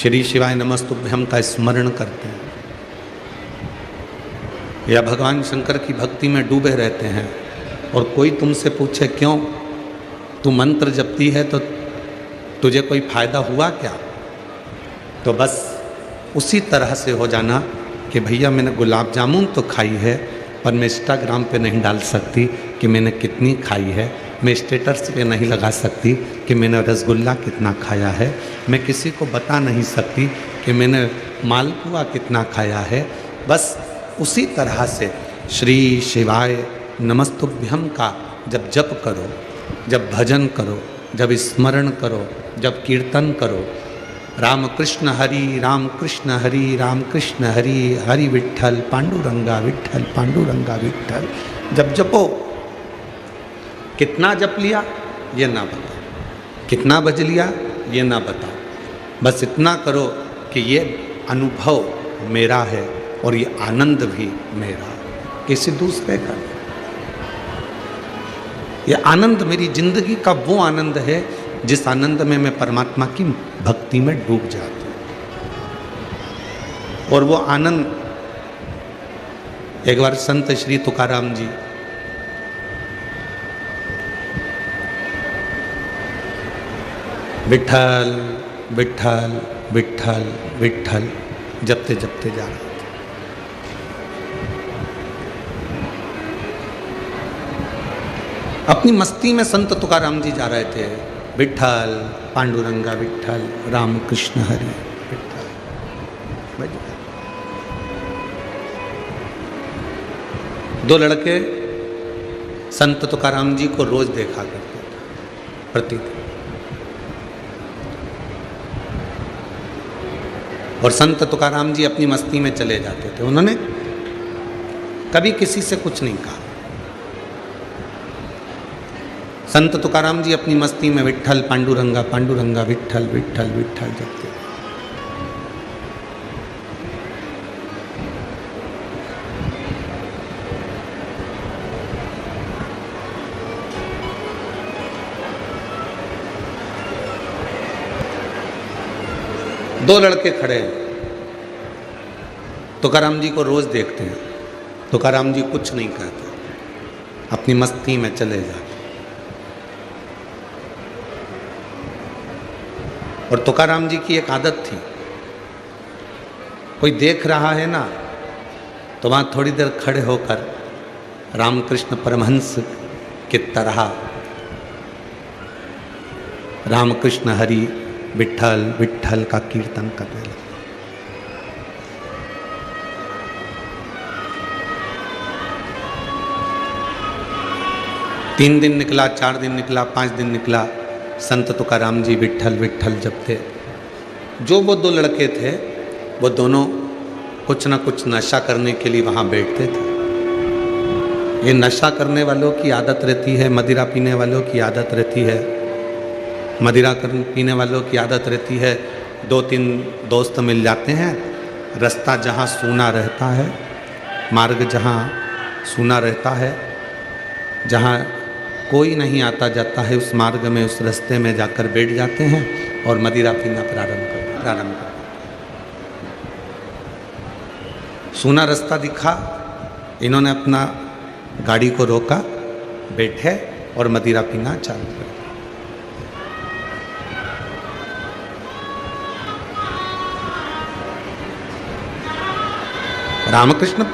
श्री शिवाय नमस्तुभ्यम का स्मरण करते हैं या भगवान शंकर की भक्ति में डूबे रहते हैं और कोई तुमसे पूछे क्यों तू मंत्र जपती है तो तुझे कोई फायदा हुआ क्या, तो बस उसी तरह से हो जाना कि भैया मैंने गुलाब जामुन तो खाई है पर मैं इंस्टाग्राम पे नहीं डाल सकती कि मैंने कितनी खाई है, मैं स्टेटस पे नहीं लगा सकती कि मैंने रसगुल्ला कितना खाया है, मैं किसी को बता नहीं सकती कि मैंने मालपुआ कितना खाया है। बस उसी तरह से श्री शिवाय नमस्तुभ्यम का जब जप करो, जब भजन करो, जब स्मरण करो, जब कीर्तन करो, राम कृष्ण हरि राम कृष्ण हरि राम कृष्ण हरि हरि विठ्ठल पांडुरंगा विठ्ठल पांडुरंगा विठ्ठल, जब जपो। कितना जप लिया ये ना बताओ, कितना भज लिया ये ना बताओ, बस इतना करो कि ये अनुभव मेरा है और ये आनंद भी मेरा, किसी दूसरे का नहीं। ये आनंद मेरी जिंदगी का वो आनंद है जिस आनंद में मैं परमात्मा की भक्ति में डूब जाता हूँ। और वो आनंद, एक बार संत श्री तुकाराम जी विठ्ठल विठ्ठल विठ्ठल विठ्ठल जपते जपते जा रहे थे। अपनी मस्ती में संत तुकाराम जी जा रहे थे, विठ्ठल पांडुरंगा विठ्ठल राम कृष्ण हरि विठ्ठल। दो लड़के संत तुकाराम जी को रोज देखा करते थे, प्रतिदिन, और संत तुकाराम जी अपनी मस्ती में चले जाते थे। उन्होंने कभी किसी से कुछ नहीं कहा। संत तुकाराम जी अपनी मस्ती में विठ्ठल पांडुरंगा पांडुरंगा विठ्ठल विठ्ठल विठ्ठल जपते। दो लड़के खड़े हैं, तुकाराम जी को रोज देखते हैं, तुकाराम जी कुछ नहीं कहते, अपनी मस्ती में चले जाते। और तुकाराम जी की एक आदत थी, कोई देख रहा है ना तो वहाँ थोड़ी देर खड़े होकर रामकृष्ण परमहंस की तरह रामकृष्ण हरि विठ्ठल विठ्ठल का कीर्तन करने लगे। तीन दिन निकला, 4 दिन निकला, 5 दिन निकला, संत तुकाराम जी विठ्ठल विठ्ठल जपते। जो वो दो लड़के थे वो दोनों कुछ ना कुछ नशा करने के लिए वहाँ बैठते थे। ये नशा करने वालों की आदत रहती है, मदिरा पीने वालों की आदत रहती है, मदिरा पीने वालों की आदत रहती है। 2-3 दोस्त मिल जाते हैं, रास्ता जहाँ सूना रहता है, मार्ग जहाँ सूना रहता है, जहाँ कोई नहीं आता जाता है, उस मार्ग में उस रास्ते में जाकर बैठ जाते हैं और मदिरा पीना प्रारंभ कर। सूना रास्ता दिखा, इन्होंने अपना गाड़ी को रोका, बैठे और मदिरा पीना चालू कर। रामकृष्ण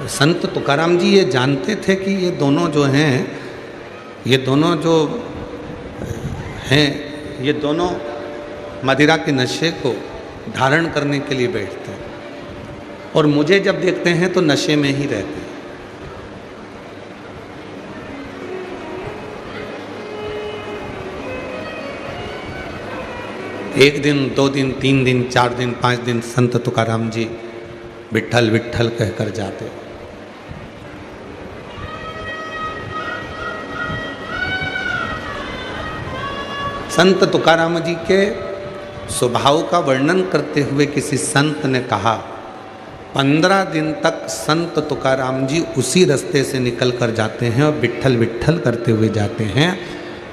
संत तुकाराम जी ये जानते थे कि ये दोनों जो हैं, ये दोनों जो हैं, ये दोनों मदिरा के नशे को धारण करने के लिए बैठते हैं और मुझे जब देखते हैं तो नशे में ही रहते हैं। एक दिन, 2 दिन, 3 दिन, 4 दिन, 5 दिन संत तुकाराम जी विठ्ठल विठ्ठल कहकर जाते। संत तुकाराम जी के स्वभाव का वर्णन करते हुए किसी संत ने कहा, 15 दिन तक संत तुकाराम जी उसी रास्ते से निकल कर जाते हैं और विठ्ठल विठ्ठल करते हुए जाते हैं।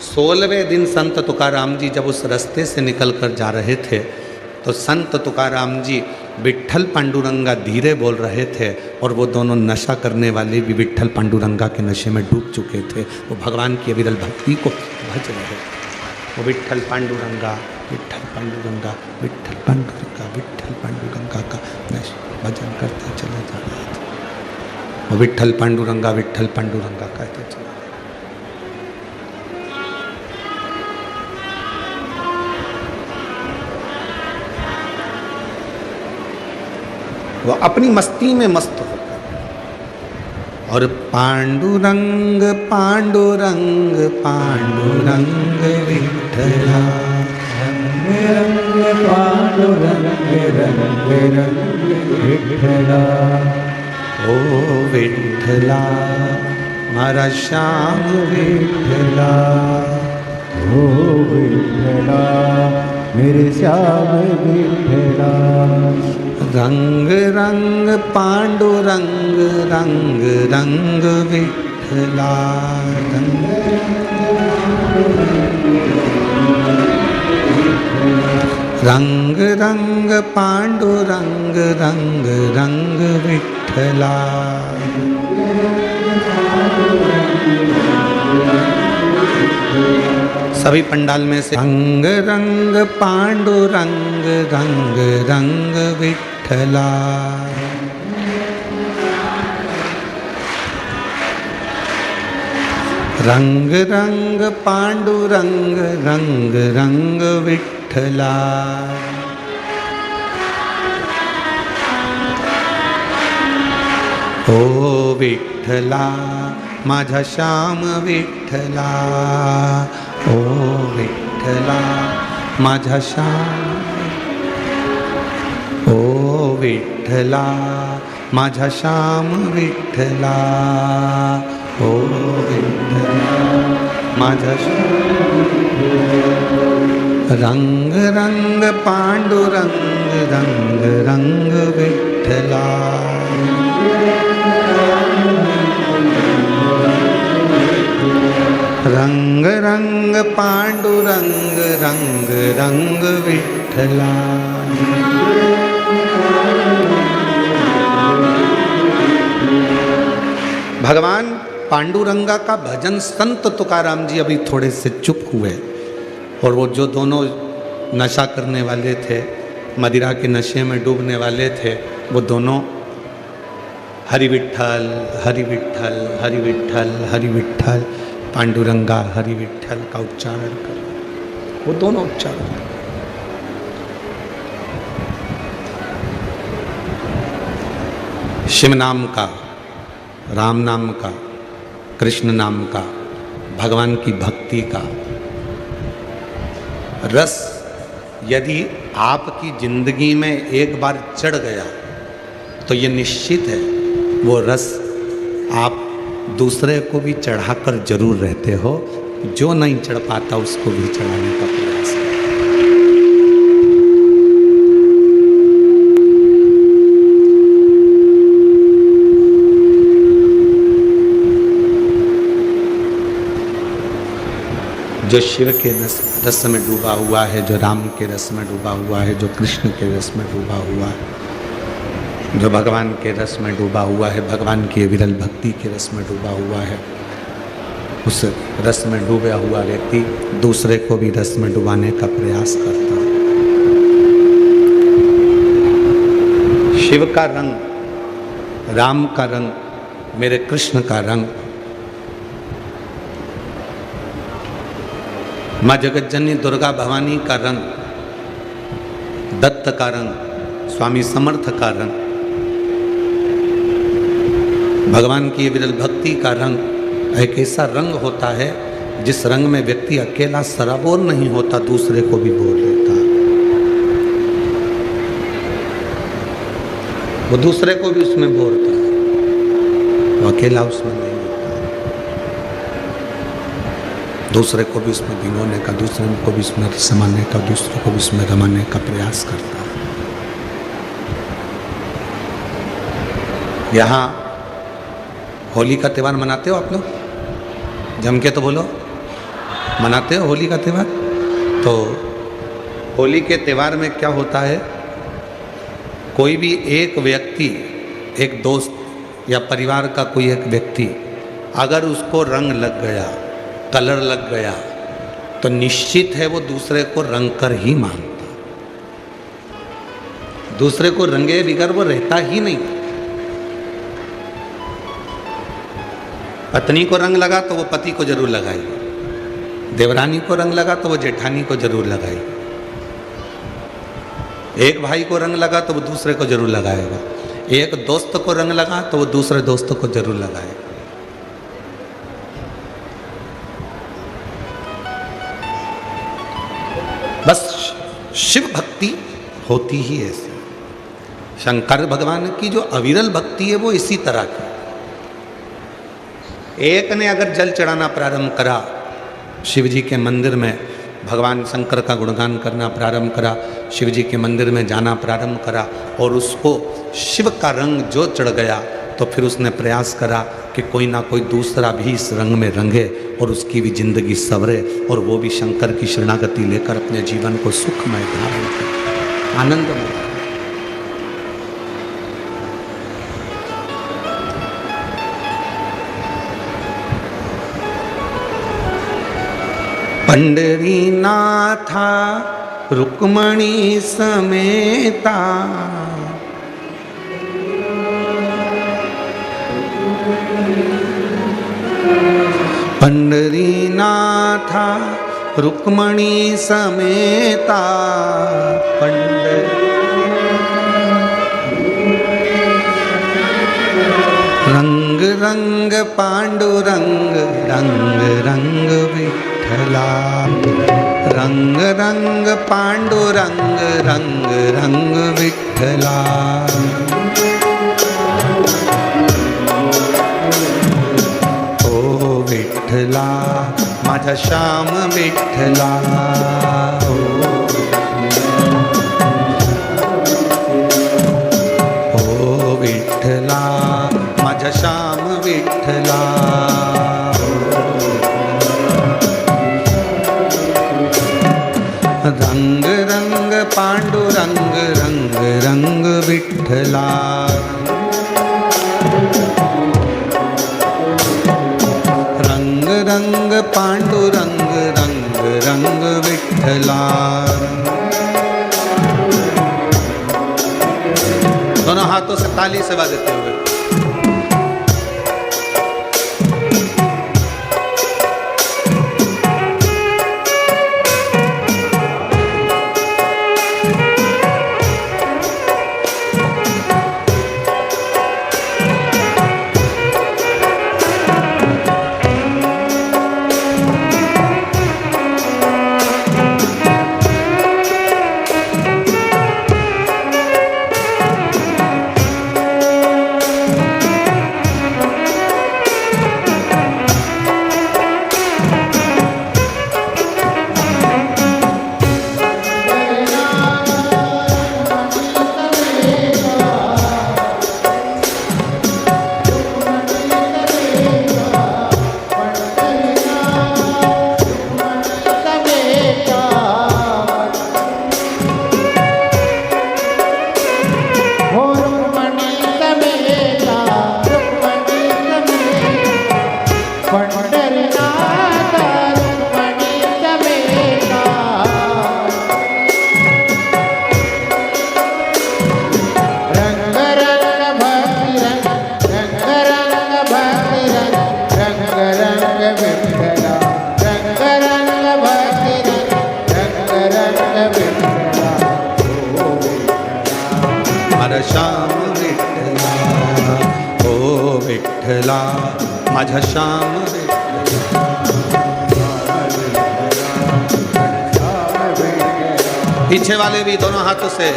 16वें दिन संत तुकाराम जी जब उस रास्ते से निकल कर जा रहे थे तो संत तुकाराम जी विट्ठल पांडुरंगा धीरे बोल रहे थे और वो दोनों नशा करने वाले भी विट्ठल पांडुरंगा के नशे में डूब चुके थे। वो भगवान की अविरल भक्ति को भज रहे थे। वो विट्ठल पांडुरंगा विट्ठल पांडुरंगा विट्ठल पांडुरंगा विट्ठल पांडुरंगा का भजन करते चले जा रहे थे। वो विट्ठल पांडुरंगा कहते चले। वो अपनी मस्ती में मस्त होकर और पांडुरंग पांडुरंग पांडुरंग विठला रंग रंग पांडुरंग रंग रंग विठला। ओ विठला मारा श्याम विठला। ओ विठला मेरे श्याम विठला। रंग रंग पांडुरंग रंग रंग विठला। रंग रंग पांडुरंग रंग रंग विठला। सभी पंडाल में से रंग रंग पांडुरंग रंग रंग विठला। रंग रंग पांडुरंग रंग रंग विठला। ओ विठला माझा श्याम विठला। ओ विठला माझा श्याम। ओ विठला माझा श्याम विठला। ओ विठला माझा श्याम। रंग रंग पांडुरंग रंग रंग विठला। रंग रंग पांडुरंग रंग रंग विठला। भगवान पांडुरंगा का भजन संत तुकाराम जी अभी थोड़े से चुप हुए और वो जो दोनों नशा करने वाले थे, मदिरा के नशे में डूबने वाले थे, वो दोनों हरि विठ्ठल हरि विठ्ठल हरि विठ्ठल हरि विठ्ठल पांडुरंगा हरि विठ्ठल का उच्चारण कर, वो दोनों उच्चारण कर। शिव नाम का, राम नाम का, कृष्ण नाम का, भगवान की भक्ति का रस यदि आपकी जिंदगी में एक बार चढ़ गया तो ये निश्चित है वो रस आप दूसरे को भी चढ़ाकर जरूर रहते हो। जो नहीं चढ़ पाता उसको भी चढ़ाने का प्रयास है। जो शिव के रस में डूबा हुआ है, जो राम के रस में डूबा हुआ है, जो कृष्ण के रस में डूबा हुआ है, जो भगवान के रस में डूबा हुआ है, भगवान की विरल भक्ति के रस में डूबा हुआ है, उस रस में डूबा हुआ व्यक्ति दूसरे को भी रस में डुबाने का प्रयास करता है। शिव का रंग, राम का रंग, मेरे कृष्ण का रंग, माँ जगतजननी दुर्गा भवानी का रंग, दत्त का रंग, स्वामी समर्थ का रंग, भगवान की विरल भक्ति का रंग एक ऐसा रंग होता है जिस रंग में व्यक्ति अकेला सराबोर नहीं होता, दूसरे को भी बोल लेता। वो दूसरे को भी उसमें बोलता है, वो अकेला उसमें नहीं होता। दूसरे को भी उसमें भिगोने का, दूसरे को भी उसमें समाने का, दूसरे को भी उसमें रमाने का प्रयास करता है। यहाँ होली का त्यौहार मनाते हो आप लोग? जम के तो बोलो, मनाते हो होली का त्यौहार? तो होली के त्यौहार में क्या होता है, कोई भी एक व्यक्ति, एक दोस्त या परिवार का कोई एक व्यक्ति अगर उसको रंग लग गया, कलर लग गया, तो निश्चित है वो दूसरे को रंग कर ही मानता। दूसरे को रंगे बिगर वो रहता ही नहीं। पत्नी को रंग लगा तो वो पति को जरूर लगाएगी, देवरानी को रंग लगा तो वो जेठानी को जरूर लगाएगी, एक भाई को रंग लगा तो वो दूसरे को जरूर लगाएगा, एक दोस्त को रंग लगा तो वो दूसरे दोस्त को जरूर लगाएगा। बस शिव भक्ति होती ही ऐसी। शंकर भगवान की जो अविरल भक्ति है वो इसी तरह की। एक ने अगर जल चढ़ाना प्रारंभ करा, शिव जी के मंदिर में भगवान शंकर का गुणगान करना प्रारंभ करा, शिव जी के मंदिर में जाना प्रारंभ करा और उसको शिव का रंग जो चढ़ गया, तो फिर उसने प्रयास करा कि कोई ना कोई दूसरा भी इस रंग में रंगे और उसकी भी जिंदगी संवरे और वो भी शंकर की शरणागति लेकर अपने जीवन को सुखमय धारण करे, आनंदमय। पंढरीनाथा रुक्मणी समेता, पंढरीनाथा रुक्मणी समेता, रंग रंग पांडुरंग, रंग रंग विठ्ठला, रंग रंग पांडुरंग, रंग रंग विठ्ठला। ओ विठ्ठला माझा श्याम विठ्ठला, ओ विठ्ठला माझा श्याम विठ्ठला। रंग रंग पांडुरंग, रंग रंग विठ्ठला, रंग रंग पांडुरंग, रंग रंग विठ्ठला। दोनों हाथों से ताली से बजाते हुए श्याम विठ्ठला, ओ विठ्ठला माझा श्याम विठ्ठला। पीछे वाले भी दोनों हाथों से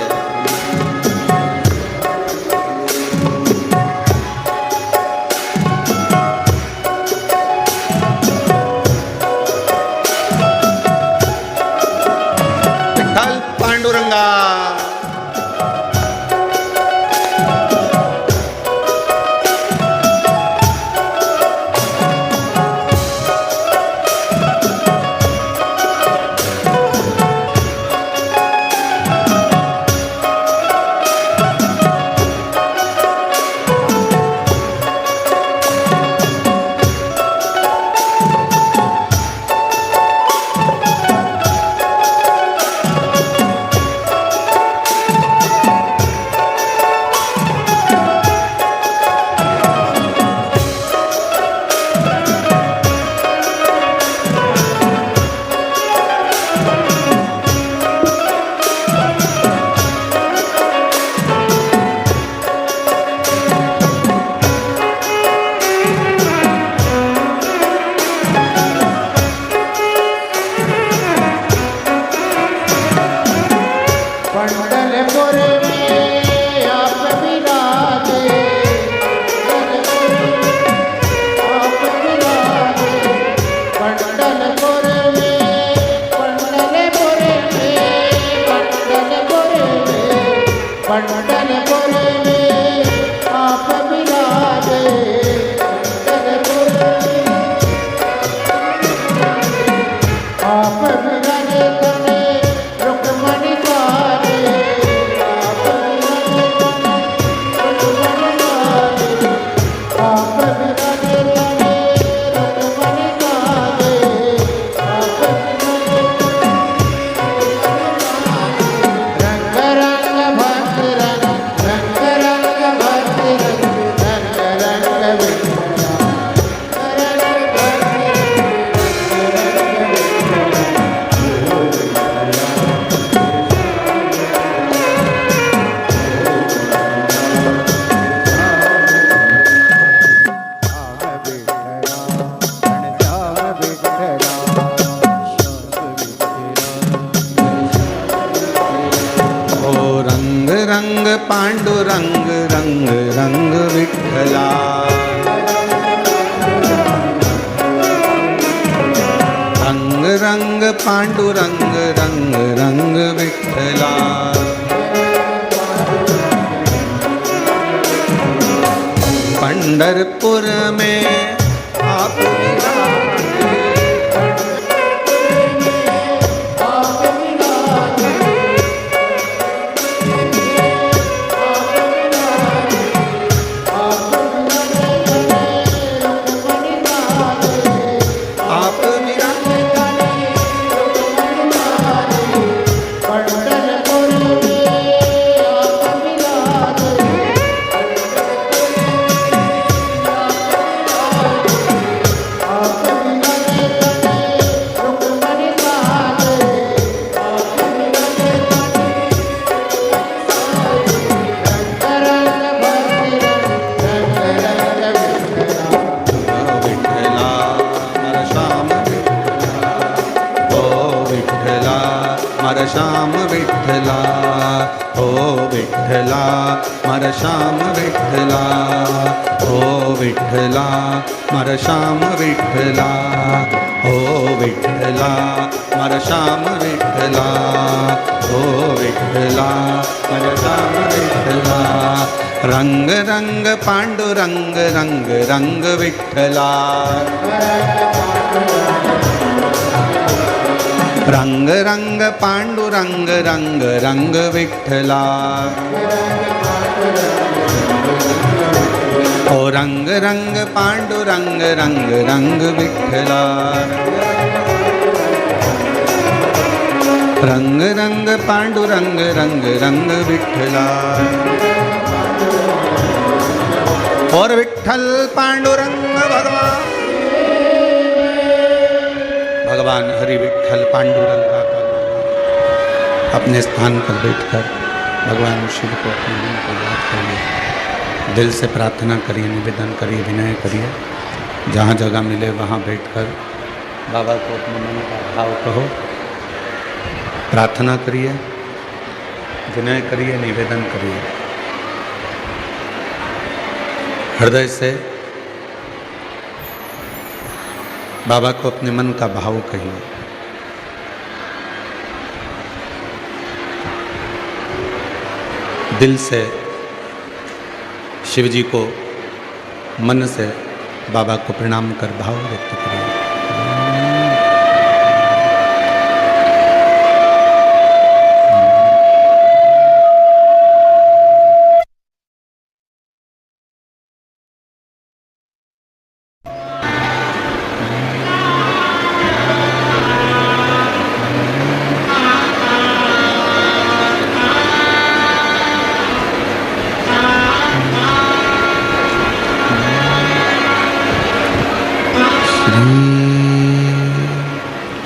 विठ्ठल पांडुरंगा। पांडुरंग रंग रंग विठ्ठला रंग रंग पांडुरंग रंग रंग विठ्ठला पंढरपुर में आप श्याम विठ्ठला ओ विठ्ठला मर श्याम विठ्ठला ओ विठ्ठला मर श्याम विठ्ठला ओ विठ्ठला मर श्याम विठ्ठला ओ विठ्ठला मर श्याम विठ्ठला रंग रंग पांडुरंग रंग रंग विठ्ठला रंग रंग पांडुरंग रंग रंग विठ्ठला ओ रंग रंग पांडुरंग रंग रंग विठ्ठला रंग रंग पांडुरंग रंग रंग विठ्ठला और विठ्ठल पांडुरंग भगवान भगवान हरि विठ्ठल पांडुरंगा का अपने स्थान पर बैठकर भगवान शिव को अपने मन को याद करिए, दिल से प्रार्थना करिए, निवेदन करिए, विनय करिए। जहाँ जगह मिले वहाँ बैठकर बाबा को अपने मन का भाव कहो, प्रार्थना करिए, विनय करिए, निवेदन करिए। हृदय से बाबा को अपने मन का भाव कहिए। दिल से शिव जी को मन से बाबा को प्रणाम कर भाव व्यक्त करिए।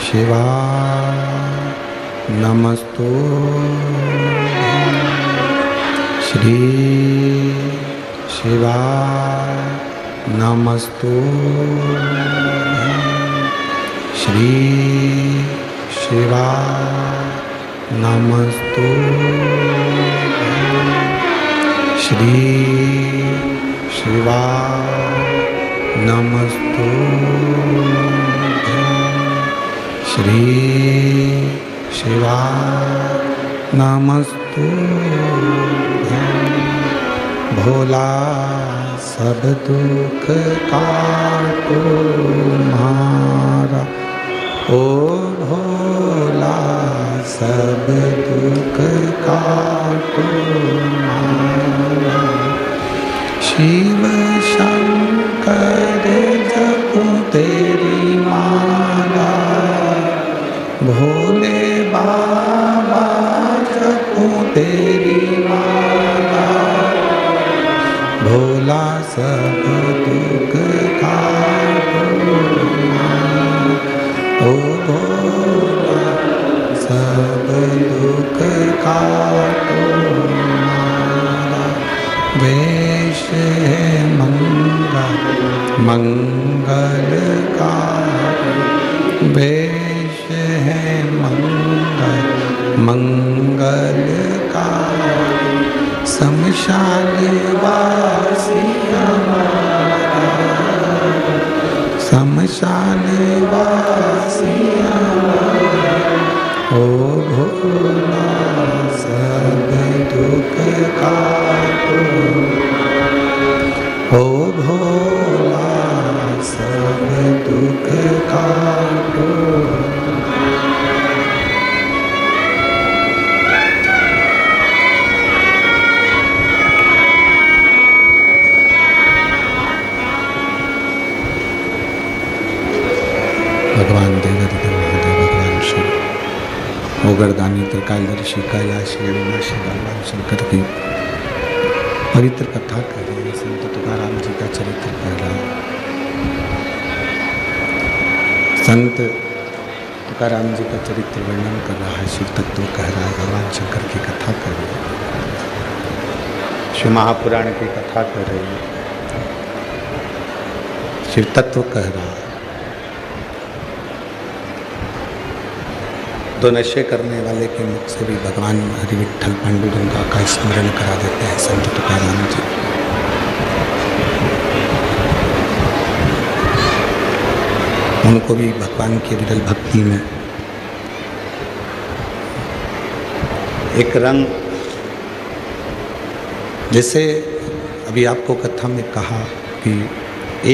शिवाय नमस्तु श्री शिवाय नमस्तु श्री शिवाय नमस्तु श्री शिवाय नमस्तुभ्यं। श्री शिवाय नमस्तुभ्यं। भोला सब दुख काटो तुम्हारा, ओ भोला सब दुख काटो तुम्हारा। शिव शंकर जपो तेरी माला, भोले बाबा जपो तेरी माला। भोला सब दुख काटो तुम्हारा, ओ भोला सब दुख काटो तुम्हारा। वेश है मंगलकारी, वेश है मंगलकारी। शमशान वासी हमारा, शमशान वासी हमारा। ओ भोला सब दुख काटो, ओ भोला सब दुख काटो। भगवान देवाधिदेव महादेव, भगवान शिव ओगरदानी त्रिकालदर्शी कैलाश अविनाशी भगवान शंकर की पवित्र कथा कर रहे हैं। संत तुकाराम जी का चरित्र कह रहा है। संत तुकाराम जी का चरित्र वर्णन कर रहा है, शिव तत्व कह रहा है, भगवान शंकर की कथा कर रही है, शिव महापुराण की कथा कर रही है, शिव तत्व कह रहा है। तो नशे करने वाले के मुख से भी भगवान हरि विठ्ठल पांडुरंगा का स्मरण करा देते हैं संत तुकाराम जी। उनको भी भगवान की विरल भक्ति में एक रंग, जैसे अभी आपको कथा में कहा कि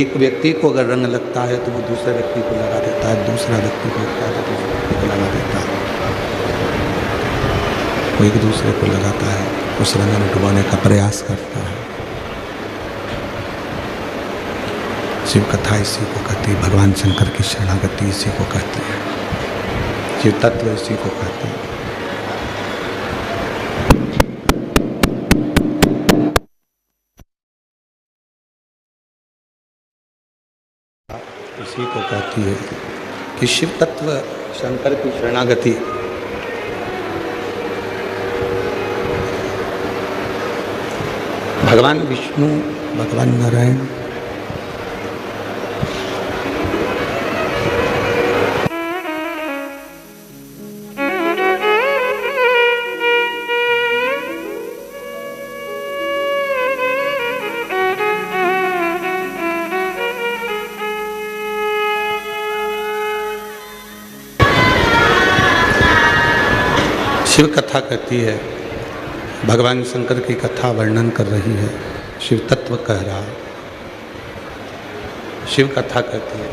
एक व्यक्ति को अगर रंग लगता है तो वो दूसरे व्यक्ति को लगा देता है, दूसरा व्यक्ति को लगता है तो दूसरे व्यक्ति को लगा देता है, वो एक दूसरे को लगाता है, उस रंग में डुबाने का प्रयास करता है। शिव कथा इसी को कहती है, भगवान शंकर की शरणागति इसी को कहती है, शिव तत्व इसी को कहते हैं। इसी को कहती है कि शिव तत्व शंकर की शरणागति भगवान विष्णु, भगवान नारायण, शिव कथा कहती है, भगवान शंकर की कथा वर्णन कर रही है, शिव तत्व कह रहा है, शिव कथा कहती है,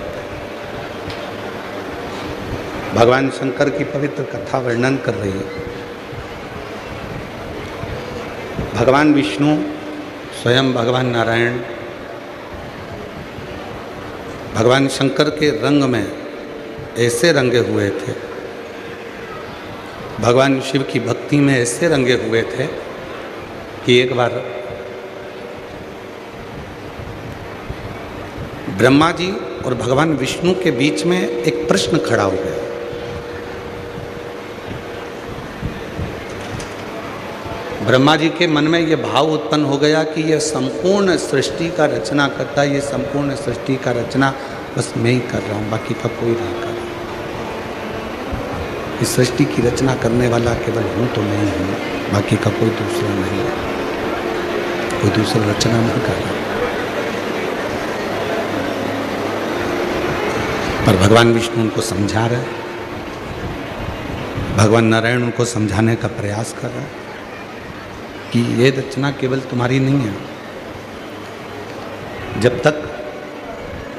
भगवान शंकर की पवित्र कथा वर्णन कर रही है। भगवान विष्णु स्वयं भगवान नारायण भगवान शंकर के रंग में ऐसे रंगे हुए थे, भगवान शिव की भक्ति में ऐसे रंगे हुए थे कि एक बार ब्रह्मा जी और भगवान विष्णु के बीच में एक प्रश्न खड़ा हो गया। ब्रह्मा जी के मन में यह भाव उत्पन्न हो गया कि यह संपूर्ण सृष्टि का रचना करता है, ये संपूर्ण सृष्टि का रचना बस मैं ही कर रहा हूँ, बाकी का कोई नहीं कर रहा। इस सृष्टि की रचना करने वाला केवल हूँ तो नहीं हूँ, बाकी का कोई दूसरा नहीं है। कोई दूसरा रचना नहीं कर रहा। पर भगवान विष्णु उनको समझा रहे, भगवान नारायण उनको समझाने का प्रयास कर रहे कि ये रचना केवल तुम्हारी नहीं है। जब तक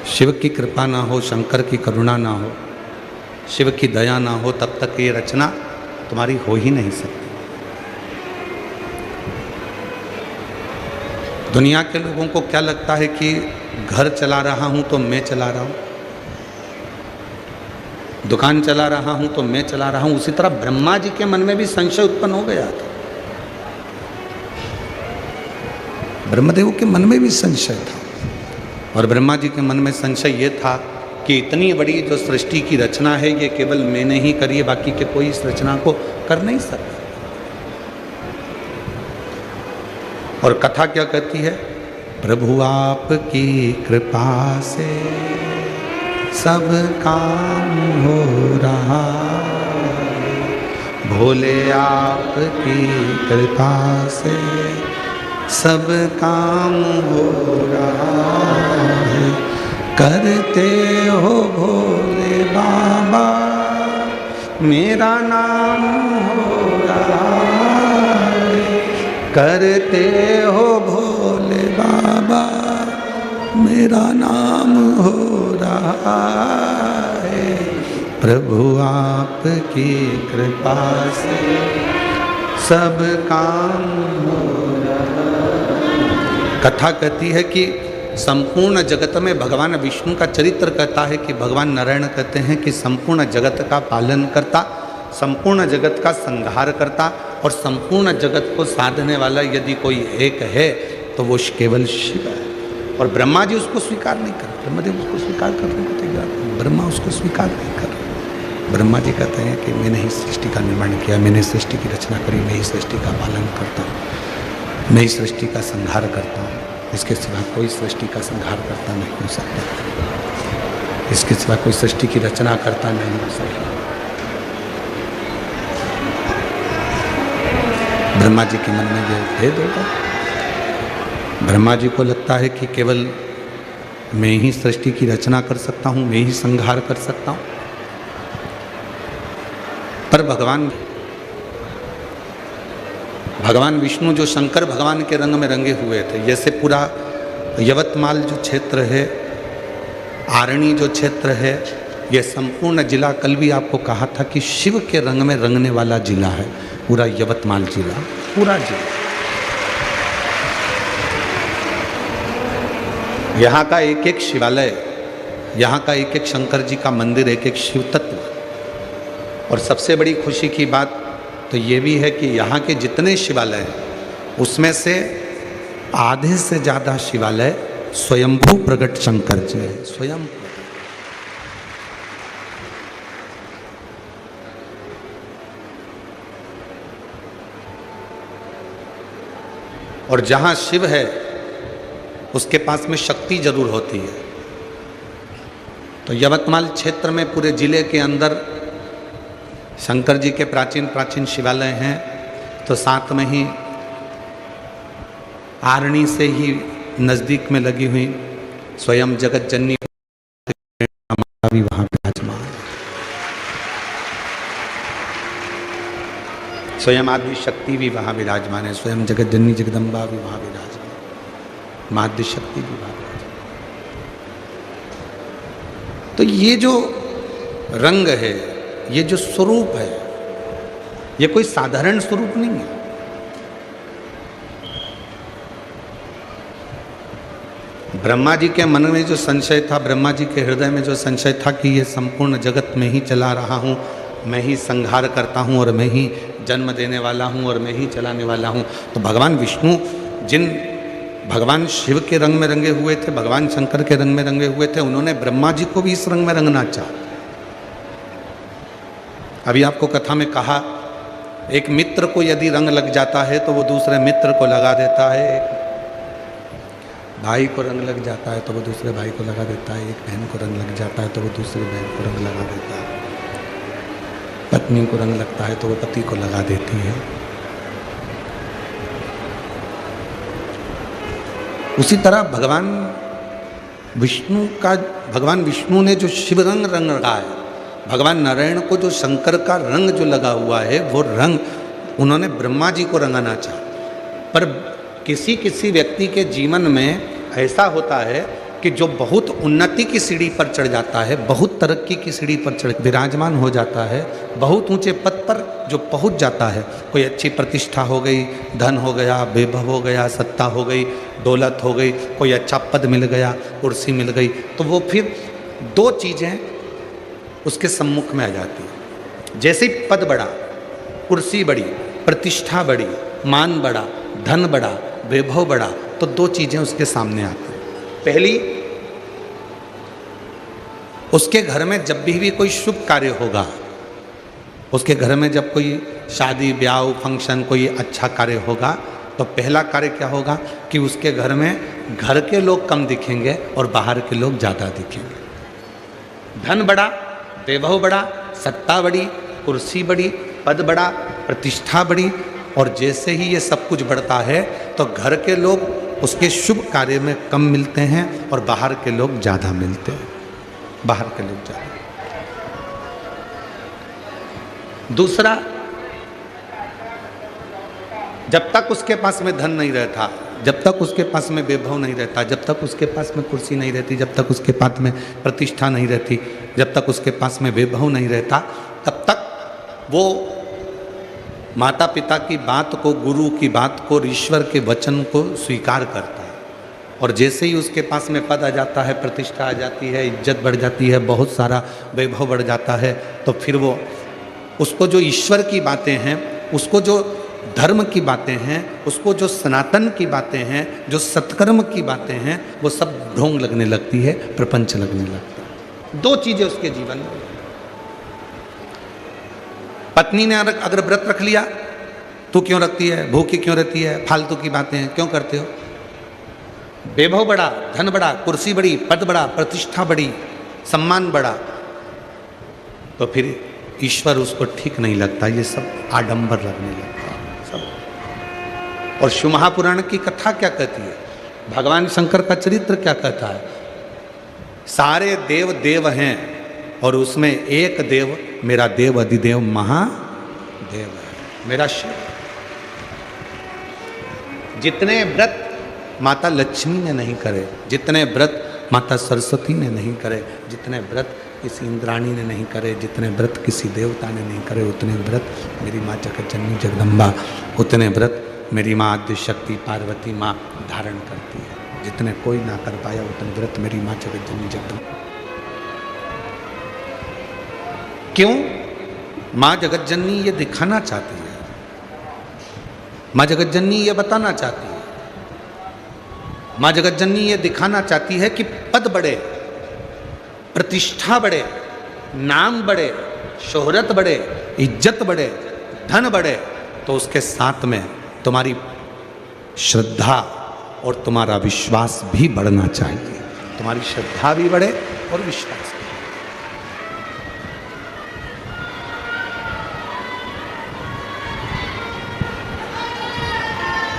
शिव की कृपा ना हो, शंकर की करुणा ना हो, शिव की दया ना हो, तब तक ये रचना तुम्हारी हो ही नहीं सकती। दुनिया के लोगों को क्या लगता है कि घर चला रहा हूं तो मैं चला रहा हूं, दुकान चला रहा हूं तो मैं चला रहा हूं। उसी तरह ब्रह्मा जी के मन में भी संशय उत्पन्न हो गया था। ब्रह्मदेव के मन में भी संशय था, और ब्रह्मा जी के मन में संशय ये था कि इतनी बड़ी जो सृष्टि की रचना है ये केवल मैंने ही करी है, बाकी के कोई इस रचना को कर नहीं सकता। और कथा क्या कहती है? प्रभु आपकी कृपा से सब काम हो रहा, भोले आपकी कृपा से सब काम हो रहा है। करते हो भोले बाबा मेरा नाम हो रहा है, करते हो भोले बाबा मेरा नाम हो रहा है। प्रभु आपकी कृपा से सब काम हो रहा है। कथा कहती है कि संपूर्ण जगत में भगवान विष्णु का चरित्र कहता है कि भगवान नारायण कहते हैं कि संपूर्ण जगत का पालन करता, संपूर्ण जगत का संहार करता और संपूर्ण जगत को साधने वाला यदि कोई एक है तो वो केवल शिव है। और ब्रह्मा जी उसको स्वीकार नहीं कर रहे, ब्रह्मदेव उसको स्वीकार करने को तैयार, ब्रह्मा उसको स्वीकार नहीं कर रहे। ब्रह्मा जी कहते हैं कि मैंने ही सृष्टि का निर्माण किया, मैंने सृष्टि की रचना करी, मैं ही सृष्टि का पालन करता हूँ, मैं ही सृष्टि का संहार करता हूँ, इसके सिवा कोई सृष्टि का संहार करता नहीं हो सकता, इसके सिवा कोई सृष्टि की रचना करता नहीं हो सकता। ब्रह्मा जी के मन में ये भेद होगा। ब्रह्मा जी को लगता है कि केवल मैं ही सृष्टि की रचना कर सकता हूँ, मैं ही संहार कर सकता हूँ। पर भगवान विष्णु जो शंकर भगवान के रंग में रंगे हुए थे, जैसे पूरा यवतमाल जो क्षेत्र है, आरणी जो क्षेत्र है, यह संपूर्ण जिला, कल भी आपको कहा था कि शिव के रंग में रंगने वाला जिला है पूरा यवतमाल जिला, पूरा जिला। यहाँ का एक एक शिवालय, यहाँ का एक एक शंकर जी का मंदिर, एक एक शिव तत्व। और सबसे बड़ी खुशी की बात तो ये भी है कि यहाँ के जितने शिवालय हैं उसमें से आधे से ज़्यादा शिवालय स्वयंभू प्रकट शंकर जी है, स्वयं। और जहाँ शिव है उसके पास में शक्ति जरूर होती है। तो यवतमाल क्षेत्र में पूरे जिले के अंदर शंकर जी के प्राचीन प्राचीन शिवालय हैं, तो साथ में ही आरणी से ही नज़दीक में लगी हुई स्वयं जगत जननी माता भी वहाँ विराजमान है, स्वयं आदि शक्ति भी वहाँ विराजमान है, स्वयं जगत जननी जगदम्बा भी वहाँ विराजमान, माध्य शक्ति भी वहाँ विराजमान। तो ये जो रंग है, ये जो स्वरूप है, ये कोई साधारण स्वरूप नहीं है। ब्रह्मा जी के मन में जो संशय था, ब्रह्मा जी के हृदय में जो संशय था कि ये संपूर्ण जगत में ही चला रहा हूँ, मैं ही संहार करता हूँ और मैं ही जन्म देने वाला हूँ और मैं ही चलाने वाला हूँ, तो भगवान विष्णु जिन भगवान शिव के रंग में रंगे हुए थे, भगवान शंकर के रंग में रंगे हुए थे, उन्होंने ब्रह्मा जी को भी इस रंग में रंगना चाहा। अभी आपको कथा में कहा, एक मित्र को यदि रंग लग जाता है तो वो दूसरे मित्र को लगा देता है, एक भाई को रंग लग जाता है तो वो दूसरे भाई को लगा देता है, एक बहन को रंग लग जाता है तो वो दूसरी बहन को रंग लगा देता है, पत्नी को रंग लगता है तो वो पति को लगा देती है। उसी तरह भगवान विष्णु ने जो शिव रंग रंगा है, भगवान नारायण को जो शंकर का रंग जो लगा हुआ है, वो रंग उन्होंने ब्रह्मा जी को रंगाना चाहा। पर किसी किसी व्यक्ति के जीवन में ऐसा होता है कि जो बहुत उन्नति की सीढ़ी पर चढ़ जाता है, बहुत तरक्की की सीढ़ी पर चढ़ विराजमान हो जाता है, बहुत ऊंचे पद पर जो पहुंच जाता है, कोई अच्छी प्रतिष्ठा हो गई, धन हो गया, वैभव हो गया, सत्ता हो गई, दौलत हो गई, कोई अच्छा पद मिल गया, कुर्सी मिल गई, तो वो फिर दो चीज़ें उसके सम्मुख में आ जाती है। जैसे ही पद बढ़ा, कुर्सी बढ़ी, प्रतिष्ठा बढ़ी, मान बढ़ा, धन बढ़ा, वैभव बढ़ा, तो दो चीज़ें उसके सामने आती हैं। पहली, उसके घर में जब भी कोई शुभ कार्य होगा, उसके घर में जब कोई शादी ब्याह फंक्शन कोई अच्छा कार्य होगा, तो पहला कार्य क्या होगा कि उसके घर में घर के लोग कम दिखेंगे और बाहर के लोग ज़्यादा दिखेंगे। धन बढ़ा, वैभव बढ़ा, सत्ता बढ़ी, कुर्सी बढ़ी, पद बढ़ा, प्रतिष्ठा बढ़ी, और जैसे ही ये सब कुछ बढ़ता है तो घर के लोग उसके शुभ कार्य में कम मिलते हैं और बाहर के लोग ज़्यादा मिलते हैं, बाहर के लोग ज़्यादा। दूसरा, जब तक उसके पास में धन नहीं रहता, जब तक उसके पास में वैभव नहीं रहता, जब तक उसके पास में कुर्सी नहीं रहती, जब तक उसके पास में प्रतिष्ठा नहीं रहती, जब तक उसके पास में वैभव नहीं रहता, तब तक वो माता पिता की बात को, गुरु की बात को, ईश्वर के वचन को स्वीकार करता है। और जैसे ही उसके पास में पद आ जाता है, प्रतिष्ठा आ जाती है, इज्जत बढ़ जाती है, बहुत सारा वैभव बढ़ जाता है, तो फिर वो उसको जो ईश्वर की बातें हैं, उसको जो धर्म की बातें हैं, उसको जो सनातन की बातें हैं, जो सत्कर्म की बातें हैं, वो सब ढोंग लगने लगती है, प्रपंच लगने लगता है। दो चीज़ें उसके जीवन में। पत्नी ने अगर व्रत रख लिया, तू क्यों रखती है, भूखी क्यों रहती है, फालतू की बातें हैं क्यों करते हो। वैभव बढ़ा, धन बढ़ा, कुर्सी बढ़ी, पद बढ़ा, प्रतिष्ठा बढ़ी, सम्मान बढ़ा, तो फिर ईश्वर उसको ठीक नहीं लगता, ये सब आडंबर लगने लगता है सब। और शिव महापुराण की कथा क्या कहती है, भगवान शंकर का चरित्र क्या कहता है, सारे देव देव हैं और उसमें एक देव मेरा देव अधिदेव महादेव है, मेरा शिव। जितने व्रत माता लक्ष्मी ने नहीं करे, जितने व्रत माता सरस्वती ने नहीं करे, जितने व्रत किसी इंद्राणी ने नहीं करे, जितने व्रत किसी देवता ने नहीं करे, उतने व्रत मेरी माँ जगज्जननी जगदम्बा, उतने व्रत मेरी माँ आद्य शक्ति पार्वती माँ धारण करती है। जितने कोई ना कर पाया उतने व्रत मेरी माँ जगज्जननी जगदम्बा। क्यों? माँ जगज्जननी ये दिखाना चाहती है, माँ जगज्जननी ये बताना चाहती है, माँ जगज्जननी ये दिखाना चाहती है कि पद बढ़े, प्रतिष्ठा बढ़े, नाम बढ़े, शोहरत बढ़े, इज्जत बढ़े, धन बढ़े, तो उसके साथ में तुम्हारी श्रद्धा और तुम्हारा विश्वास भी बढ़ना चाहिए। तुम्हारी श्रद्धा भी बढ़े और विश्वास भी।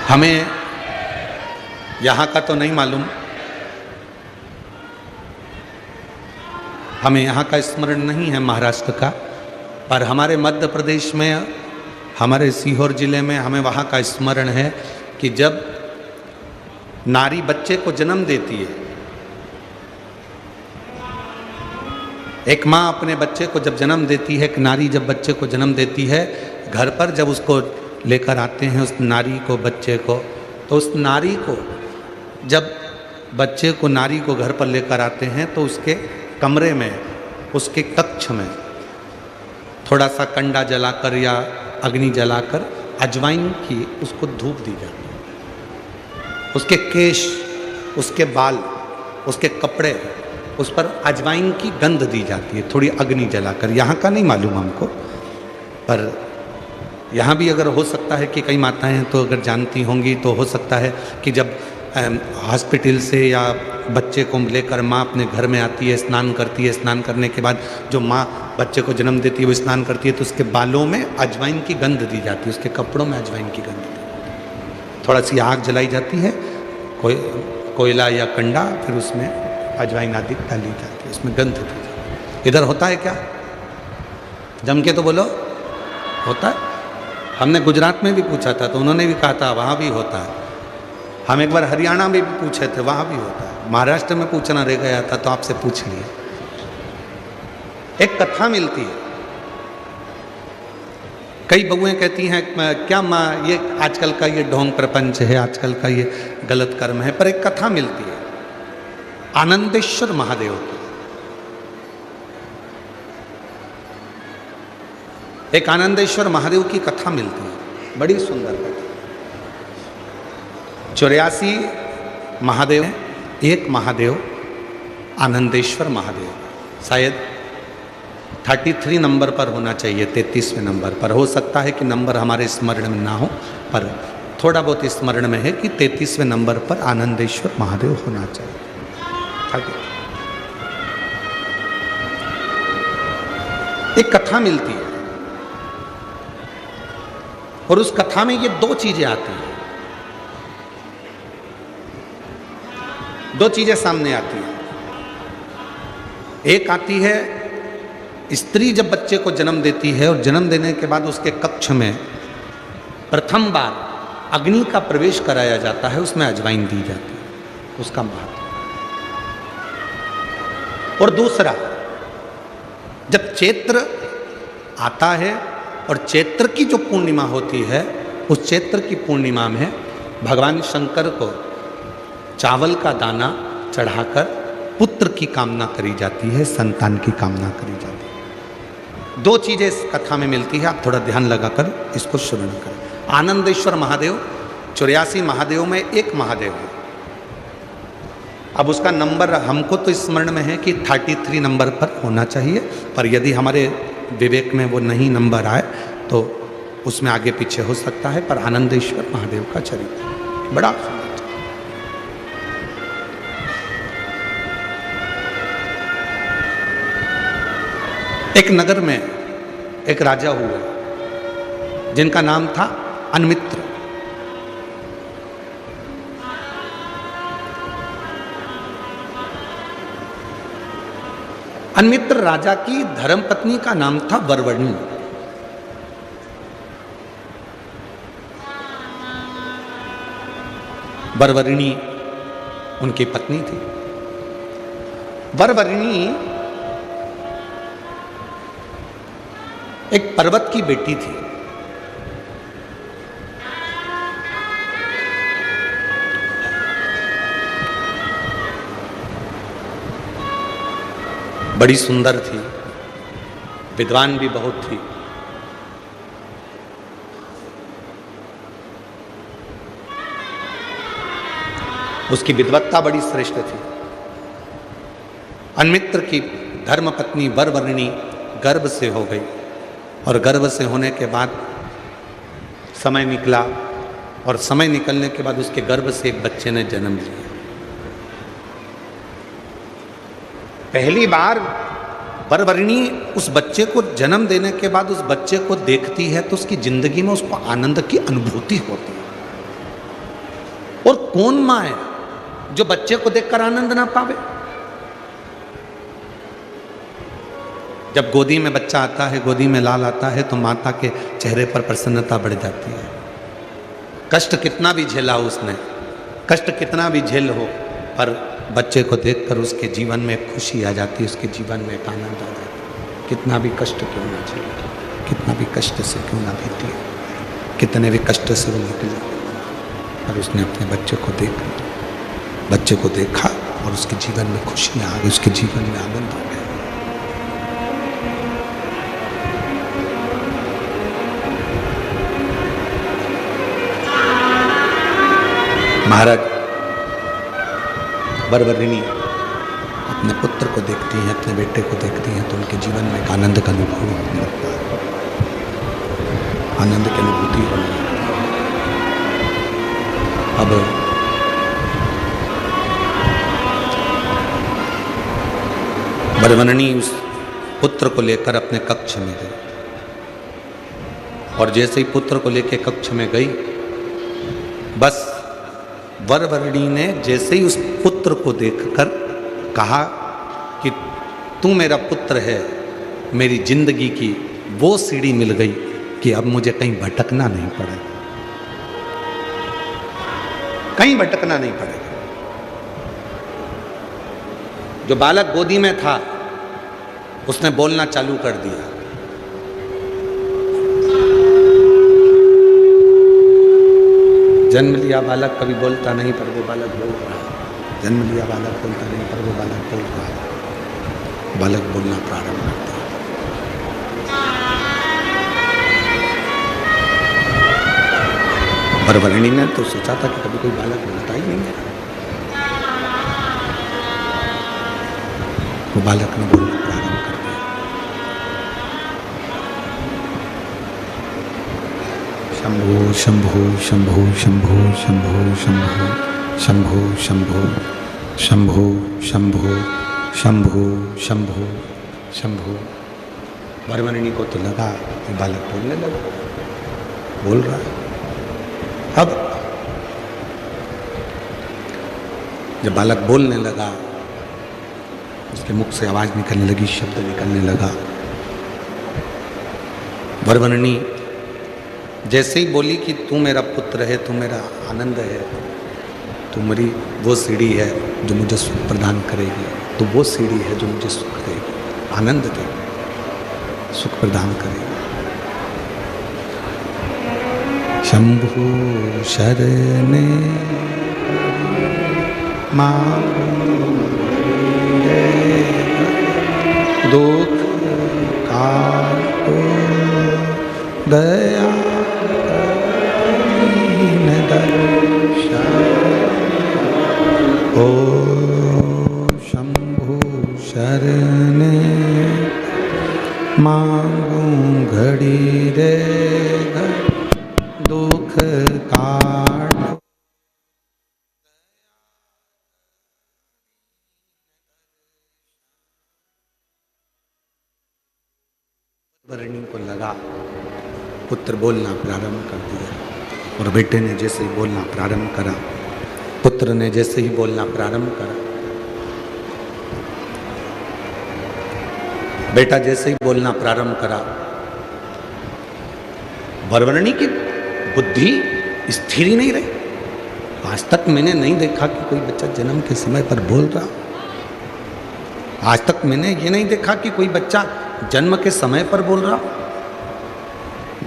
हमें यहाँ का तो नहीं मालूम, हमें यहाँ का स्मरण नहीं है महाराष्ट्र का, पर हमारे मध्य प्रदेश में, हमारे सीहोर जिले में हमें वहाँ का स्मरण है कि जब नारी बच्चे को जन्म देती है, एक माँ अपने बच्चे को जब जन्म देती है, एक नारी जब बच्चे को जन्म देती है, घर पर जब उसको लेकर आते हैं उस नारी को, बच्चे को, तो उस नारी को जब बच्चे को, नारी को घर पर लेकर आते हैं तो उसके कमरे में, उसके कक्ष में थोड़ा सा कंडा जलाकर या अग्नि जलाकर अजवाइन की उसको धूप दी जाती है। उसके केश, उसके बाल, उसके कपड़े, उस पर अजवाइन की गंध दी जाती है, थोड़ी अग्नि जलाकर। यहाँ का नहीं मालूम हमको, पर यहाँ भी अगर हो सकता है कि कई माताएं तो अगर जानती होंगी तो हो सकता है कि जब हॉस्पिटल से या बच्चे को लेकर माँ अपने घर में आती है, स्नान करती है, स्नान करने के बाद जो माँ बच्चे को जन्म देती है वो स्नान करती है तो उसके बालों में अजवाइन की गंध दी जाती है, उसके कपड़ों में अजवाइन की गंध दी जाती है, थोड़ा सी आग जलाई जाती है, कोयला या कंडा, फिर उसमें अजवाइन आदि डाली जाती है, उसमें गंध दी जाती है। इधर होता है क्या? जम के तो बोलो, होता है। हमने गुजरात में भी पूछा था तो उन्होंने भी कहा था वहाँ भी होता है। हम एक बार हरियाणा में भी पूछे थे, वहाँ भी होता है। महाराष्ट्र में पूछना रह गया था तो आपसे पूछ लिए। एक कथा मिलती है, कई बहुएं कहती हैं क्या माँ ये आजकल का ये ढोंग प्रपंच है, आजकल का ये गलत कर्म है, पर एक कथा मिलती है आनंदेश्वर महादेव की। एक आनंदेश्वर महादेव की कथा मिलती है, बड़ी सुंदर कथा। 84 महादेव, एक महादेव आनंदेश्वर महादेव, शायद 33 नंबर पर होना चाहिए, 33वें नंबर पर। हो सकता है कि नंबर हमारे स्मरण में ना हो, पर थोड़ा बहुत स्मरण में है कि 33वें नंबर पर आनंदेश्वर महादेव होना चाहिए। एक कथा मिलती है और उस कथा में ये दो चीजें आती हैं, दो चीजें सामने आती हैं। एक आती है, स्त्री जब बच्चे को जन्म देती है और जन्म देने के बाद उसके कक्ष में प्रथम बार अग्नि का प्रवेश कराया जाता है, उसमें अजवाइन दी जाती है, उसका महत्व। और दूसरा, जब चैत्र आता है और चैत्र की जो पूर्णिमा होती है, उस चैत्र की पूर्णिमा में भगवान शंकर को चावल का दाना चढ़ाकर पुत्र की कामना करी जाती है, संतान की कामना करी जाती है। दो चीजें इस कथा में मिलती है, आप थोड़ा ध्यान लगाकर इसको श्रवण करें। आनंदेश्वर महादेव 84 महादेव में एक महादेव है। अब उसका नंबर हमको तो स्मरण में है कि 33 नंबर पर होना चाहिए, पर यदि हमारे विवेक में वो नहीं नंबर आए तो उसमें आगे पीछे हो सकता है। पर आनंदेश्वर महादेव का चरित्र बड़ा सुंदर। एक नगर में एक राजा हुए जिनका नाम था अनमित्र। अनमित्र राजा की धर्मपत्नी का नाम था वरवरणी। वरवरणी उनकी पत्नी थी। वरवरणी एक पर्वत की बेटी थी। बड़ी सुंदर थी, विद्वान भी बहुत थी। उसकी विद्वत्ता बड़ी श्रेष्ठ थी। अनमित्र की धर्मपत्नी वरवरणी गर्भ से हो गई और गर्भ से होने के बाद समय निकला और समय निकलने के बाद उसके गर्भ से एक बच्चे ने जन्म लिया। पहली बार वरवरणी उस बच्चे को जन्म देने के बाद उस बच्चे को देखती है तो उसकी जिंदगी में उसको आनंद की अनुभूति होती है। और कौन मां है जो बच्चे को देखकर आनंद ना पावे? जब गोदी में बच्चा आता है, गोदी में लाल आता है, तो माता के चेहरे पर प्रसन्नता बढ़ जाती है। कष्ट कितना भी झेला उसने, कष्ट कितना भी झेल हो, पर बच्चे को देखकर उसके जीवन में खुशी आ जाती है, उसके जीवन में एक आनंद आ जाता है। कितना भी कष्ट क्यों ना झेले, कितना भी कष्ट से क्यों ना बीते, कितने भी कष्ट से वो निकले, और उसने अपने बच्चे को देखा और उसके जीवन में खुशियाँ आ गई, उसके जीवन में आनंद आ गया। महाराज वरवरणी अपने पुत्र को देखती हैं, अपने बेटे को देखती हैं, तो उनके जीवन में एक आनंद का अनुभव होने लगता है, आनंद की अनुभूति होने लगती है। अब वरवरणी उस पुत्र को लेकर अपने कक्ष में गई, और जैसे ही पुत्र को लेकर कक्ष में गई, बस वरवर्णी ने जैसे ही उस पुत्र को देखकर कहा कि तू मेरा पुत्र है, मेरी जिंदगी की वो सीढ़ी मिल गई कि अब मुझे कहीं भटकना नहीं पड़ेगा, कहीं भटकना नहीं पड़ेगा। जो बालक गोदी में था उसने बोलना चालू कर दिया। जन्म लिया बालक कभी बोलता नहीं, पर वो बालक बोल रहा है। जन्म लिया बालक बोलता नहीं, पर वो बालक बोल रहा है। बालक बोलना प्रारंभ करता है। वरवर्णी ने तो सोचा था कि कभी कोई बालक बोलता ही नहीं है। वो बालक ने बोलना प्रारंभ कर दिया। शंभो शंभो शंभो शंभो शंभो शंभो शंभो शंभो शंभो शंभो शंभो शंभो। वरवर्णी को तो लगा कि बालक बोलने लगा, बोल रहा है। अब जब बालक बोलने लगा, उसके मुख से आवाज निकलने लगी, शब्द निकलने लगा। वरवर्णी जैसे ही बोली कि तू मेरा पुत्र है, तू मेरा आनंद है, तू मेरी वो सीढ़ी है जो मुझे सुख प्रदान करेगी, तो वो सीढ़ी है जो मुझे सुख देगी, आनंद देगी, सुख प्रदान करेगी। शंभु शरणे मांगे दुख काटो दया ओ शंभु शरणे मांगू घड़ी रे दुख काटो। वरवर्णी को लगा पुत्र बोलना प्रारंभ कर दिया, और बेटे ने जैसे ही बोलना प्रारंभ करा, पुत्र ने जैसे ही बोलना प्रारंभ करा, बेटा जैसे ही बोलना प्रारंभ करा, वरवर्णी की बुद्धि स्थिर ही नहीं रही। आज तक मैंने नहीं देखा कि कोई बच्चा जन्म के समय पर बोल रहा। आज तक मैंने ये नहीं देखा कि कोई बच्चा जन्म के समय पर बोल रहा।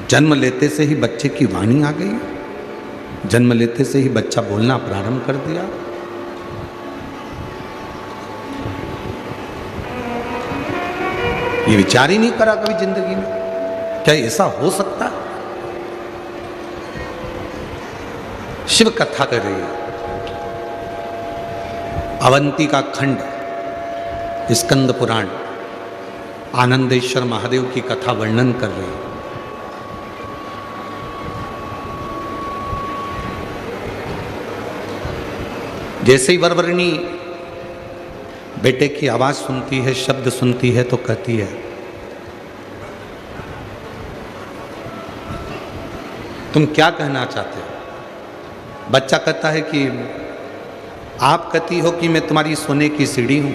जन्म लेते से ही बच्चे की वाणी आ गई, जन्म लेते से ही बच्चा बोलना प्रारंभ कर दिया। ये विचार ही नहीं करा कभी जिंदगी में, क्या ऐसा हो सकता है? शिव कथा कर रही है, अवंती का खंड, स्कंद पुराण, आनंदेश्वर महादेव की कथा वर्णन कर रही है। जैसे ही वरवर्णी बेटे की आवाज सुनती है, शब्द सुनती है, तो कहती है, तुम क्या कहना चाहते हो? बच्चा कहता है कि आप कहती हो कि मैं तुम्हारी सोने की सीढ़ी हूं।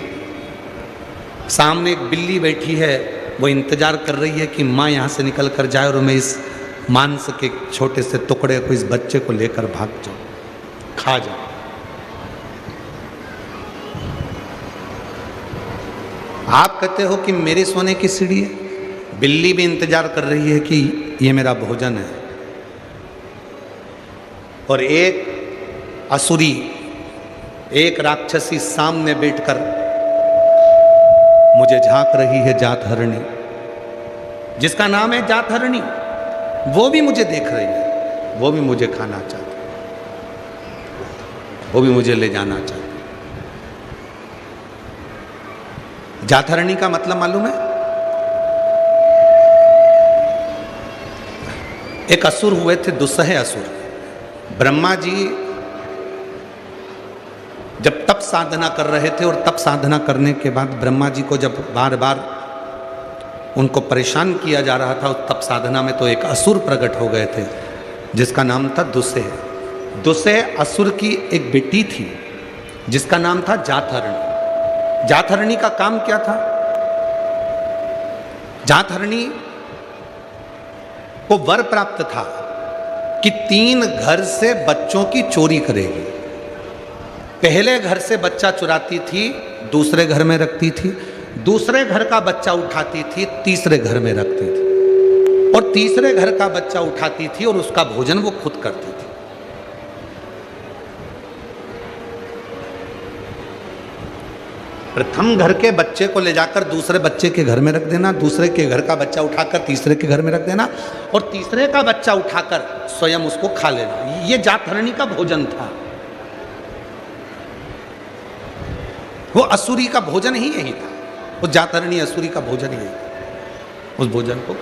सामने एक बिल्ली बैठी है, वो इंतजार कर रही है कि माँ यहाँ से निकल कर जाए और मैं इस मांस के छोटे से टुकड़े को, इस बच्चे को लेकर भाग जाऊं, खा जाऊं। आप कहते हो कि मेरे सोने की सीढ़ी है, बिल्ली भी इंतजार कर रही है कि ये मेरा भोजन है। और एक असुरी, एक राक्षसी सामने बैठकर मुझे झांक रही है, जातहरणी, जिसका नाम है जातहरणी, वो भी मुझे देख रही है, वो भी मुझे खाना चाहती है, वो भी मुझे ले जाना चाहती है। जातहरणी का मतलब मालूम है? एक असुर हुए थे, दुस्सह असुर। ब्रह्मा जी जब तप साधना कर रहे थे, और तप साधना करने के बाद ब्रह्मा जी को जब बार बार उनको परेशान किया जा रहा था उस तप साधना में, तो एक असुर प्रकट हो गए थे जिसका नाम था दुस्सह। दुसे असुर की एक बेटी थी जिसका नाम था जातहरणी। जातहरणी का काम क्या था? जातहरणी को वर प्राप्त था कि 3 घर से बच्चों की चोरी करेगी। पहले घर से बच्चा चुराती थी, दूसरे घर में रखती थी, दूसरे घर का बच्चा उठाती थी, तीसरे घर में रखती थी, और तीसरे घर का बच्चा उठाती थी और उसका भोजन वो खुद करती थी। प्रथम घर के बच्चे को ले जाकर दूसरे बच्चे के घर में रख देना, दूसरे के घर का बच्चा उठाकर तीसरे के घर में रख देना, और तीसरे का बच्चा उठाकर स्वयं उसको खा लेना। ये जातहरणी का भोजन था। वो असुरी का भोजन ही यही था। वो जातहरणी असुरी का भोजन ही यही था। उस भोजन को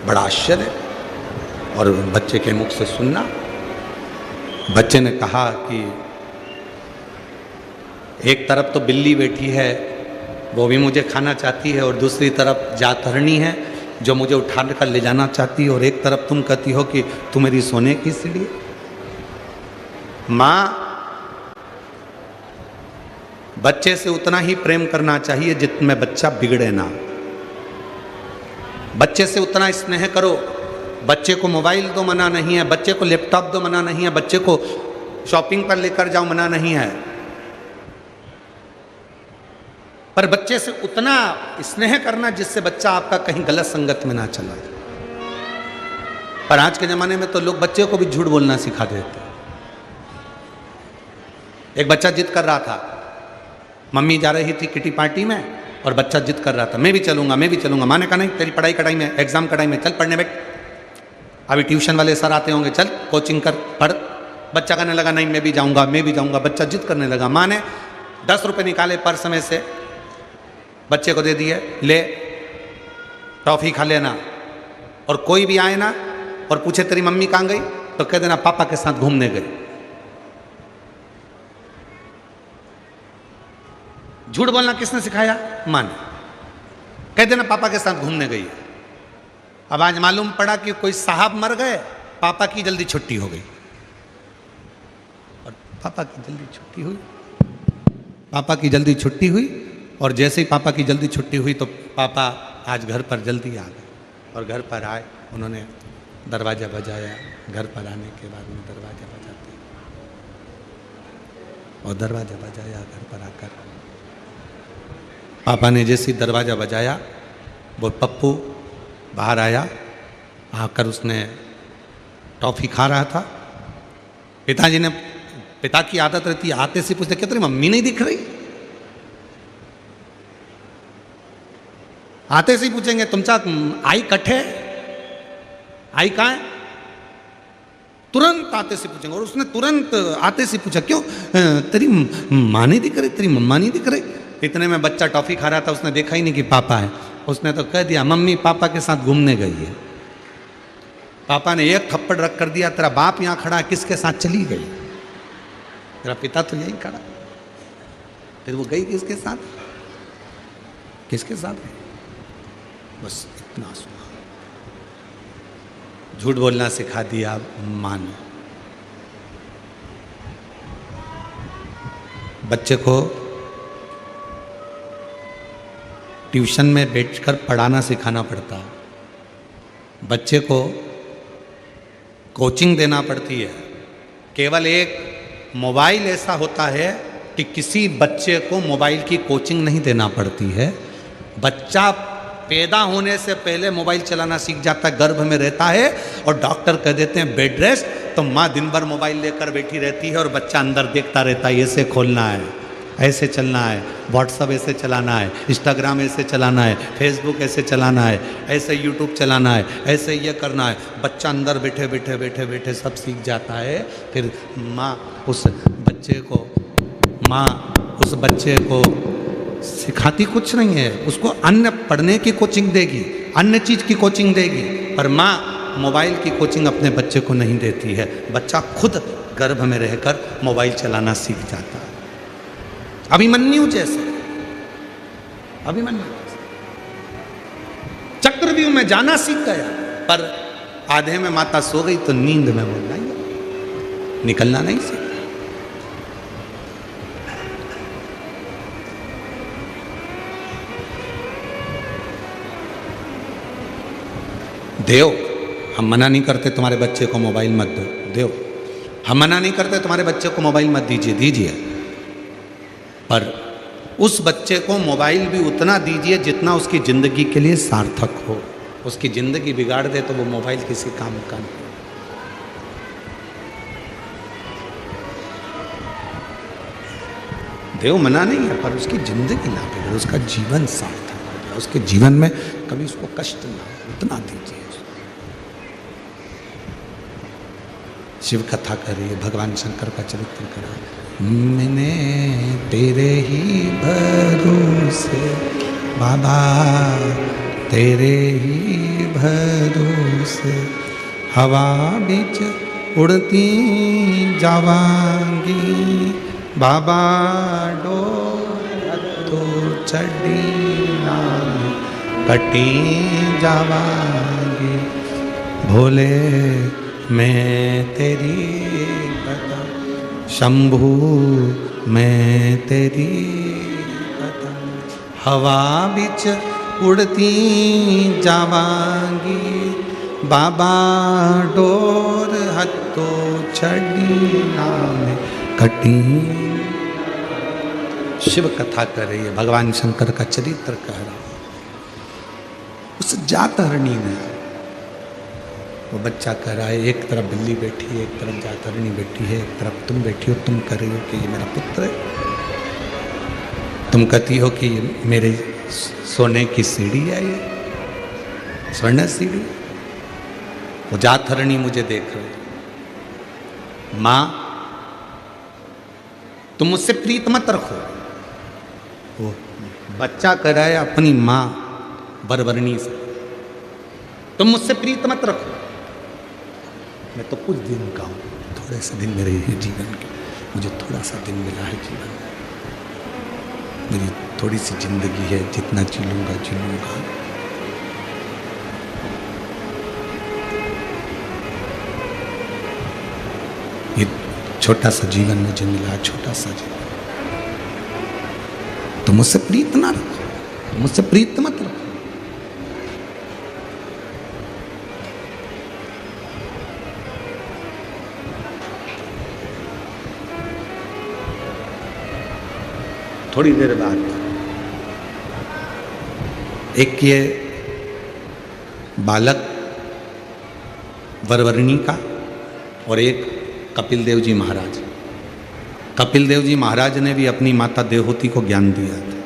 बड़ा आश्चर्य और बच्चे के मुख से सुनना। बच्चे ने कहा कि एक तरफ तो बिल्ली बैठी है, वो भी मुझे खाना चाहती है, और दूसरी तरफ जातहरणी है जो मुझे उठा कर ले जाना चाहती है, और एक तरफ तुम कहती हो कि तू मेरी सोने की सीढ़ी। माँ, बच्चे से उतना ही प्रेम करना चाहिए जितने बच्चा बिगड़े ना। बच्चे से उतना स्नेह करो। बच्चे को मोबाइल दो, मना नहीं है। बच्चे को लैपटॉप दो, मना नहीं है। बच्चे को शॉपिंग पर लेकर जाओ, मना नहीं है। पर बच्चे से उतना स्नेह करना जिससे बच्चा आपका कहीं गलत संगत में ना चला जाए। पर आज के जमाने में तो लोग बच्चे को भी झूठ बोलना सिखा देते हैं। एक बच्चा जिद कर रहा था, मम्मी जा रही थी किटी पार्टी में और बच्चा जिद कर रहा था, मैं भी चलूंगा, मैं भी चलूंगा। माँ ने कहा नहीं, तेरी पढ़ाई कढ़ाई में, एग्जाम कढ़ाई में, चल पढ़ने बैठ, अभी ट्यूशन वाले सर आते होंगे, चल कोचिंग कर, पढ़। बच्चा कहने लगा नहीं, मैं भी जाऊंगा, मैं भी जाऊंगा। बच्चा जिद करने लगा। माँ ने 10 रुपये निकाले पर्स में से, बच्चे को दे दिए, ले टॉफी खा लेना, और कोई भी आए ना और पूछे तेरी मम्मी कहाँ गई, तो कह देना पापा के साथ घूमने गई। झूठ बोलना किसने सिखाया? माँ ने। कह देना पापा के साथ घूमने गई। अब आज मालूम पड़ा कि कोई साहब मर गए, पापा की जल्दी छुट्टी हो गई, और पापा की जल्दी छुट्टी हुई। पापा की जल्दी छुट्टी हुई, और जैसे ही पापा की जल्दी छुट्टी हुई तो पापा आज घर पर जल्दी आ गए, और घर पर आए, उन्होंने दरवाज़ा बजाया। घर पर आने के बाद में दरवाज़ा बजाते, और दरवाज़ा बजाया। घर पर आकर पापा ने जैसे ही दरवाज़ा बजाया, वो पप्पू बाहर आया। आकर उसने टॉफ़ी खा रहा था। पिताजी ने, पिता की आदत रहती है आते से पूछते, क्या तेरी मम्मी नहीं दिख रही? आते से ही पूछेंगे तुमचा आई कट्ठे, आई कहाँ है? तुरंत आते से पूछेंगे। और उसने तुरंत आते से पूछा, क्यों तेरी माँ नहीं दिख रही, तेरी मम्मा नहीं दिख रही? इतने में बच्चा टॉफ़ी खा रहा था, उसने देखा ही नहीं कि पापा है। उसने तो कह दिया मम्मी पापा के साथ घूमने गई है। पापा ने एक थप्पड़ रख कर दिया, तेरा बाप यहाँ खड़ा, किसके साथ चली गई? तेरा पिता तो यहीं खड़ा, फिर वो गई किसके साथ? किसके साथ? बस इतना सुना। झूठ बोलना सिखा दिया माँ ने। बच्चे को ट्यूशन में बैठकर पढ़ाना सिखाना पड़ता है। बच्चे को कोचिंग देना पड़ती है। केवल एक मोबाइल ऐसा होता है कि किसी बच्चे को मोबाइल की कोचिंग नहीं देना पड़ती है। बच्चा पैदा होने से पहले मोबाइल चलाना सीख जाता है, गर्भ में रहता है, और डॉक्टर कह देते हैं बेड रेस्ट, तो माँ दिन भर मोबाइल लेकर बैठी रहती है और बच्चा अंदर देखता रहता है, ऐसे खोलना है, ऐसे चलना है, व्हाट्सअप ऐसे चलाना है, इंस्टाग्राम ऐसे चलाना है, फेसबुक ऐसे चलाना है, ऐसे यूट्यूब चलाना है, ऐसे ये करना है। बच्चा अंदर बैठे बैठे बैठे बैठे सब सीख जाता है। फिर माँ उस बच्चे को सिखाती कुछ नहीं है, उसको अन्य पढ़ने की कोचिंग देगी, अन्य चीज़ की कोचिंग देगी, पर माँ मोबाइल की कोचिंग अपने बच्चे को नहीं देती है। बच्चा खुद गर्भ में रहकर मोबाइल चलाना सीख जाता है। अभिमन्यु जैसे, अभिमन्यु जैसे चक्रव्यूह में जाना सीख गया। पर आधे में माता सो गई तो नींद में बोलना ही निकलना नहीं सीखा। देव, हम मना नहीं करते तुम्हारे बच्चे को मोबाइल मत दो, देव, हम मना नहीं करते तुम्हारे बच्चे को मोबाइल मत दीजिए, दीजिए, पर उस बच्चे को मोबाइल भी उतना दीजिए जितना उसकी ज़िंदगी के लिए सार्थक हो। उसकी ज़िंदगी बिगाड़ दे तो वो मोबाइल किसी काम का नहीं। देव मना नहीं है, पर उसकी ज़िंदगी ना बिगड़े, उसका जीवन सार्थक हो जाए, उसके जीवन में कभी उसको कष्ट ना हो, उतना दीजिए। शिव कथा करिए, भगवान शंकर का चरित्र करिए। मैंने तेरे ही भरोसे बाबा, तेरे ही भरोसे हवा बीच उड़ती जावांगी बाबा, डोर तो चढ़ी नाम कटी जावांगी। भोले मैं तेरी कथा, शंभू मैं तेरी कथा, हवा बिच उड़ती जावांगी बाबा, डोर हत्तो छड़ी नाम कटी। शिव कथा कर रही है, भगवान शंकर का चरित्र कह रहा। उस जातहरणी ने, वो बच्चा कह रहा है, एक तरफ बिल्ली बैठी है, एक तरफ जातरणी बैठी है, एक तरफ तुम बैठी हो, तुम कह रही हो कि ये मेरा पुत्र है, तुम कहती हो कि ये मेरे सोने की सीढ़ी है, ये स्वर्ण सीढ़ी। वो जातरणी मुझे देख रहे, माँ तुम मुझसे प्रीत मत रखो। वो बच्चा कह रहा है अपनी माँ वरवरणी से, तुम मुझसे प्रीत मत रखो, मैं तो कुछ दिन का हूँ, थोड़े से दिन मेरे हैं जीवन के, मुझे थोड़ा सा दिन मिला है जीवन में, मेरी थोड़ी सी जिंदगी है, जितना जी लूँगा जी लूँगा। ये छोटा सा जीवन मुझे मिला, छोटा सा जीवन, तो मुझसे प्रीत ना रखो, मुझसे प्रीत मत रखो। थोड़ी देर बाद एक ये बालक वरवरणी का और एक कपिल देव जी महाराज, कपिल देव जी महाराज ने भी अपनी माता देवहूति को ज्ञान दिया था,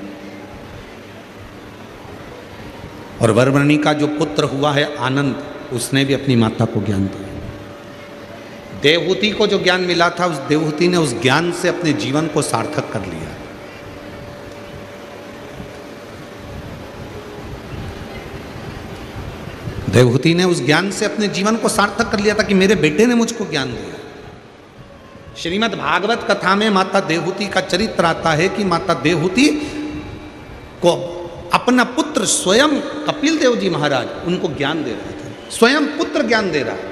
और वरवरणी का जो पुत्र हुआ है आनंद, उसने भी अपनी माता को ज्ञान दिया। देवहूति को जो ज्ञान मिला था, उस देवहूति ने उस ज्ञान से अपने जीवन को सार्थक कर लिया। देवहूति ने उस ज्ञान से अपने जीवन को सार्थक कर लिया था कि मेरे बेटे ने मुझको ज्ञान दिया। श्रीमद् भागवत कथा में माता देवहूति का चरित्र आता है कि माता देवहूति को अपना पुत्र स्वयं कपिल देव जी महाराज उनको ज्ञान दे रहे थे, स्वयं पुत्र ज्ञान दे रहा है।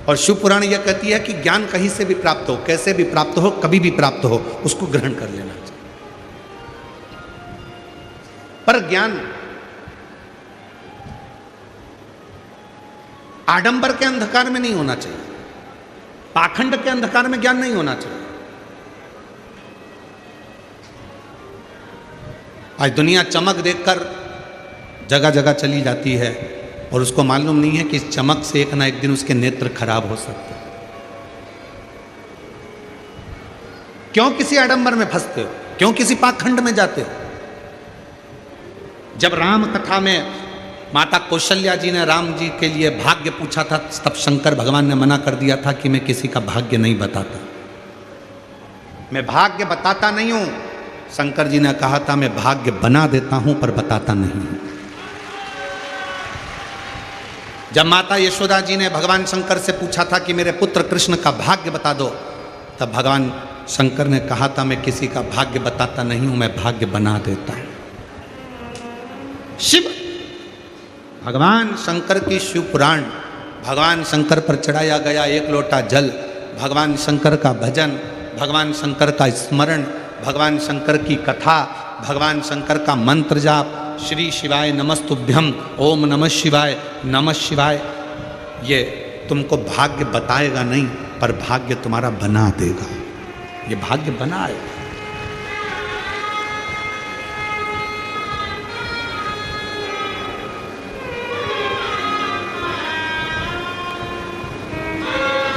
और शिव पुराण यह कहती है कि ज्ञान कहीं से भी प्राप्त हो, कैसे भी प्राप्त हो, कभी भी प्राप्त हो, उसको ग्रहण कर लेना चाहिए। पर ज्ञान आडंबर के अंधकार में नहीं होना चाहिए, पाखंड के अंधकार में ज्ञान नहीं होना चाहिए। आज दुनिया चमक देखकर जगह जगह चली जाती है और उसको मालूम नहीं है कि इस चमक से एक ना एक दिन उसके नेत्र खराब हो सकते हैं। क्यों किसी आडंबर में फंसते हो, क्यों किसी पाखंड में जाते हो? जब राम कथा में माता कौशल्या जी ने राम जी के लिए भाग्य पूछा था, तब शंकर भगवान ने मना कर दिया था कि मैं किसी का भाग्य नहीं बताता, मैं भाग्य बताता नहीं हूं। शंकर जी ने कहा था मैं भाग्य बना देता हूं पर बताता नहीं हूं। जब माता यशोदा जी ने भगवान शंकर से पूछा था कि मेरे पुत्र कृष्ण का भाग्य बता दो, तब भगवान शंकर ने कहा था मैं किसी का भाग्य बताता नहीं हूं, मैं भाग्य बना देता हूं। शिव भगवान शंकर की शिव पुराण, भगवान शंकर पर चढ़ाया गया एक लोटा जल, भगवान शंकर का भजन, भगवान शंकर का स्मरण, भगवान शंकर की कथा, भगवान शंकर का मंत्र जाप, श्री शिवाय नमस्तुभ्यम, ओम नमः शिवाय, नमः शिवाय, ये तुमको भाग्य बताएगा नहीं, पर भाग्य तुम्हारा बना देगा। ये भाग्य बनाएगा।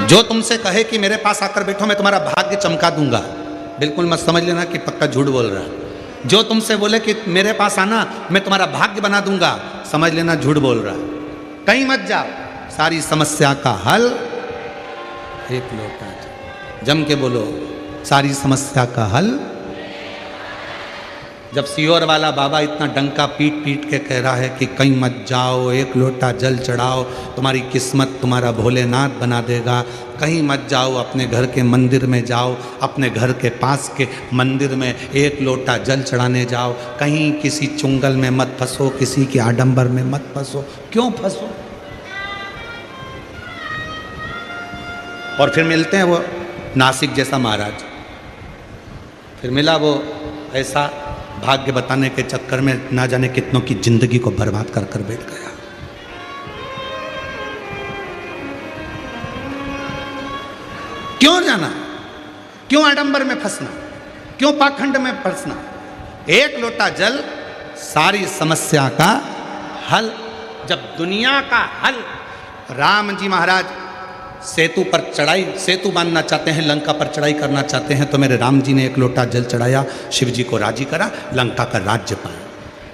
जो तुमसे कहे कि मेरे पास आकर बैठो मैं तुम्हारा भाग्य चमका दूंगा, बिल्कुल मत समझ लेना कि पक्का झूठ बोल रहा है। जो तुमसे बोले कि मेरे पास आना मैं तुम्हारा भाग्य बना दूंगा, समझ लेना झूठ बोल रहा है। कहीं मत जाओ, सारी समस्या का हल एक लोटा जल। जम के बोलो, सारी समस्या का हल। जब सियोर वाला बाबा इतना डंका पीट पीट के कह रहा है कि कहीं मत जाओ, एक लोटा जल चढ़ाओ, तुम्हारी किस्मत तुम्हारा भोलेनाथ बना देगा, कहीं मत जाओ, अपने घर के मंदिर में जाओ, अपने घर के पास के मंदिर में एक लोटा जल चढ़ाने जाओ, कहीं किसी चुंगल में मत फंसो, किसी के आडंबर में मत फंसो। क्यों फंसो? और फिर मिलते हैं वो नासिक जैसा महाराज, फिर मिला वो ऐसा भाग्य बताने के चक्कर में ना जाने कितनों की जिंदगी को बर्बाद कर कर बैठ गया। क्यों जाना? क्यों आडंबर में फंसना? क्यों पाखंड में फंसना? एक लोटा जल सारी समस्या का हल। जब दुनिया का हल, राम जी महाराज सेतु पर चढ़ाई, सेतु बांधना चाहते हैं, लंका पर चढ़ाई करना चाहते हैं, तो मेरे राम जी ने एक लोटा जल चढ़ाया, शिव जी को राजी करा, लंका का राज्य पाया।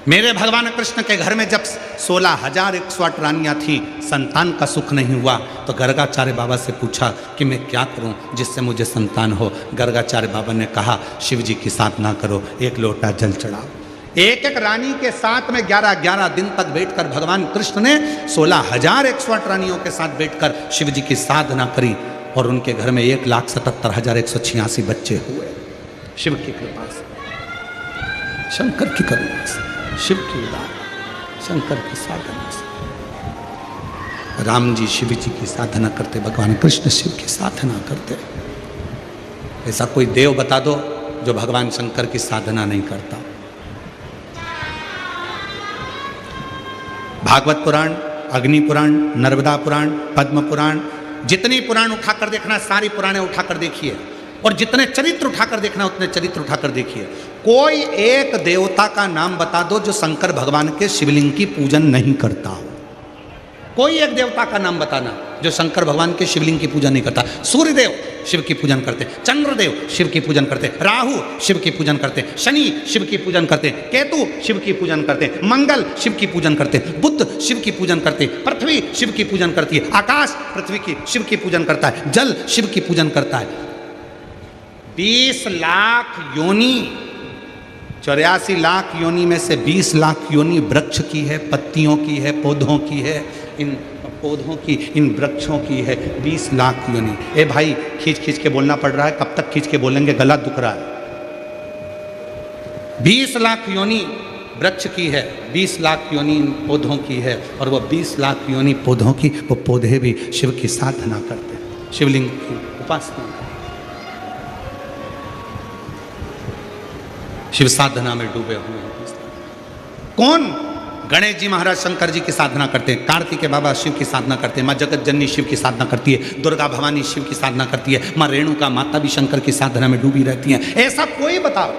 मेरे भगवान कृष्ण के घर में जब 16,108 रानियां थी, संतान का सुख नहीं हुआ, तो गर्गाचार्य बाबा से पूछा कि मैं क्या करूं जिससे मुझे संतान हो। गर्गाचार्य बाबा ने कहा शिव जी की साधना करो, एक लोटा जल चढ़ाओ। एक एक रानी के साथ में 11-11 दिन तक बैठकर भगवान कृष्ण ने 16,108 रानियों के साथ बैठकर शिव जी की साधना करी, और उनके घर में 1,77,186 बच्चे हुए। शिव की कृपा से, शंकर की करुणा से, शिव की उदार, शंकर की साधना से। राम जी शिव जी की साधना करते, भगवान कृष्ण शिव की साधना करते। ऐसा कोई देव बता दो जो भगवान शंकर की साधना नहीं करता। भागवत पुराण, अग्नि पुराण, नर्मदा पुराण, पद्म पुराण, जितनी पुराण उठाकर देखना, सारी पुराणें उठाकर देखिए, और जितने चरित्र उठाकर देखना उतने चरित्र उठाकर देखिए। कोई एक देवता का नाम बता दो जो शंकर भगवान के शिवलिंग की पूजन नहीं करता हो। कोई एक देवता का नाम बताना जो शंकर भगवान के शिवलिंग की पूजन नहीं करता। सूर्यदेव शिव की पूजन करते, चंद्रदेव शिव की पूजन करते, राहु शिव की पूजन करते, शनि शिव की पूजन करते, केतु शिव की पूजन करते, मंगल शिव की पूजन करते, बुध शिव की पूजन करते, पृथ्वी शिव की पूजन करती है, आकाश पृथ्वी की शिव की पूजन करता है, जल शिव की पूजन करता है। 20 लाख योनि, 84 लाख योनि में से 20 लाख योनि वृक्ष की है, पत्तियों की है, पौधों की है, इन पौधों की, इन वृक्षों की है 20 लाख योनि। ए भाई, खींच खींच के बोलना पड़ रहा है, कब तक खींच के बोलेंगे, गला दुख रहा है। 20 लाख योनि वृक्ष की है, 20 लाख योनि इन पौधों की है, और वो 20 लाख योनि पौधों की, वो पौधे भी शिव की साधना करते हैं, शिवलिंग की उपासना करते हैं, शिव साधना में डूबे हुए हैं। कौन? गणेश जी महाराज शंकर जी की साधना करते हैं, कार्तिकेय बाबा शिव की साधना करते हैं, माँ जगत जननी शिव की साधना करती है, दुर्गा भवानी शिव की साधना करती है, माँ रेणुका माता भी शंकर की साधना में डूबी रहती हैं। ऐसा कोई बताओ।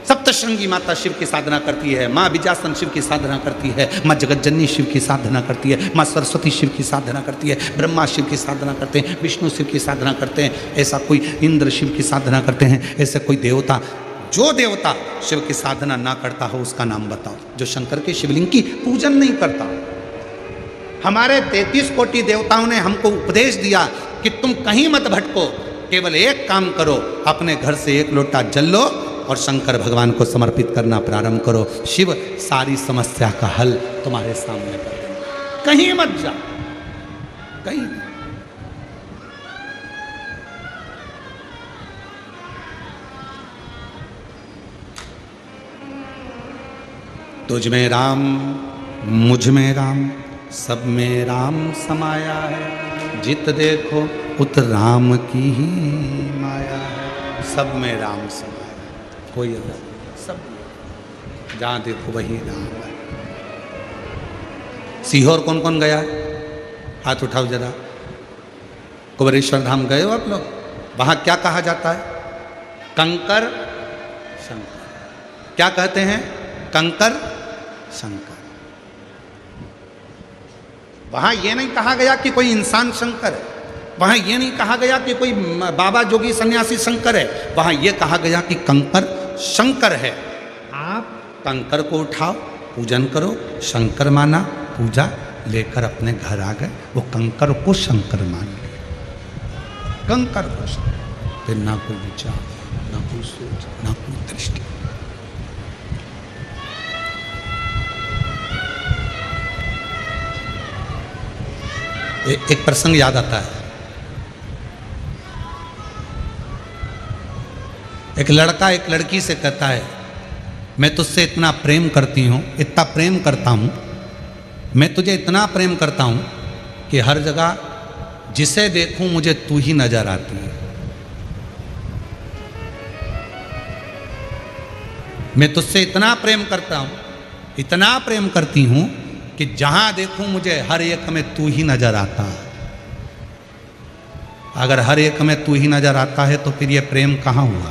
सप्तशृंगी माता शिव की साधना करती है, माँ विजासन शिव की साधना करती है, माँ जगत जननी शिव की साधना करती है, माँ सरस्वती शिव की साधना करती है, ब्रह्मा शिव की साधना करते हैं, विष्णु शिव की साधना करते हैं। ऐसा कोई इंद्र शिव की साधना करते हैं। ऐसे कोई देवता, जो देवता शिव की साधना ना करता हो उसका नाम बताओ, जो शंकर के शिवलिंग की पूजन नहीं करता। हमारे 33 कोटि देवताओं ने हमको उपदेश दिया कि तुम कहीं मत भटको, केवल एक काम करो, अपने घर से एक लोटा जल लो और शंकर भगवान को समर्पित करना प्रारंभ करो। शिव सारी समस्या का हल तुम्हारे सामने कर देंगे। कहीं मत जा, कहीं। तुझ में राम मुझ में राम सब में राम समाया है, जित देखो उत राम की ही माया है। सब में राम समाया है, कोई अलग नहीं, सब में। जहाँ देखो वही राम है। सीहोर कौन कौन गया है? हाथ उठाओ जरा। कुबेरेश्वर धाम गए हो आप लोग? वहाँ क्या कहा जाता है? कंकर शंकर। क्या कहते हैं? कंकर शंकर। वहाँ ये नहीं कहा गया कि कोई इंसान शंकर है, वहाँ ये नहीं कहा गया कि कोई बाबा जोगी सन्यासी शंकर है, वहाँ ये कहा गया कि कंकर शंकर है। आप कंकर को उठाओ, पूजन करो, शंकर माना, पूजा लेकर अपने घर आ गए, वो कंकर को शंकर मान गए। कंकर को शंकर, फिर ना कोई विचार, ना कोई सोच, ना कोई दृष्टि। एक प्रसंग याद आता है। एक लड़का एक लड़की से कहता है, मैं तुझसे इतना प्रेम करती हूँ, इतना प्रेम करता हूँ, मैं तुझे इतना प्रेम करता हूँ कि हर जगह जिसे देखूं मुझे तू ही नजर आती है। मैं तुझसे इतना प्रेम करता हूँ, इतना प्रेम करती हूँ कि जहां देखूं मुझे हर एक में तू ही नजर आता है। अगर हर एक में तू ही नजर आता है तो फिर ये प्रेम कहाँ हुआ?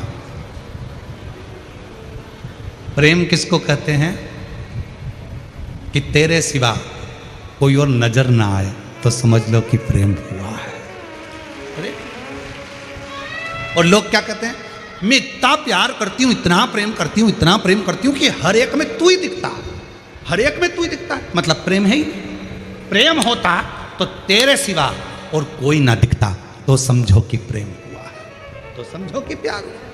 प्रेम किसको कहते हैं? कि तेरे सिवा कोई और नजर ना आए तो समझ लो कि प्रेम हुआ है। अरे और लोग क्या कहते हैं? मैं इतना प्यार करती हूं, इतना प्रेम करती हूं, इतना प्रेम करती हूं कि हर एक में तू ही दिखता है, हर एक में तू ही दिखता है। मतलब प्रेम है ही। प्रेम होता तो तेरे सिवा और कोई ना दिखता तो समझो कि प्रेम हुआ है, तो समझो कि प्यार हुआ।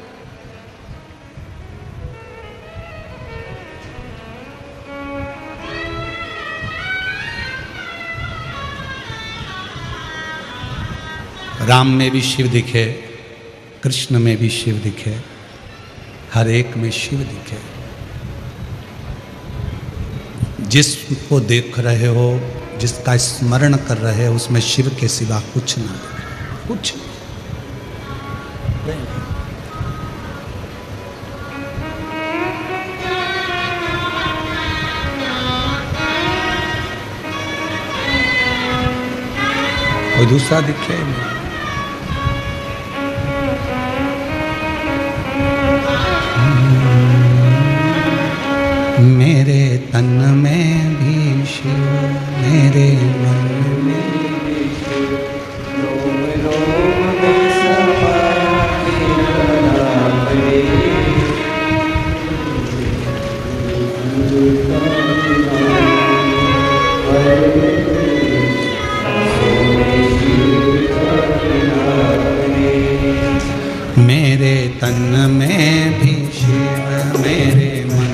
राम में भी शिव दिखे, कृष्ण में भी शिव दिखे, हर एक में शिव दिखे। जिसको देख रहे हो, जिसका स्मरण कर रहे हो, उसमें शिव के सिवा कुछ ना दिखे, कुछ। कोई दूसरा दिखे नहीं। मेरे तन में भी शिव, मेरे मन में भी शिव, रोम रोम में समाया तेरा नाम। मेरे तन में भी शिव, मेरे मन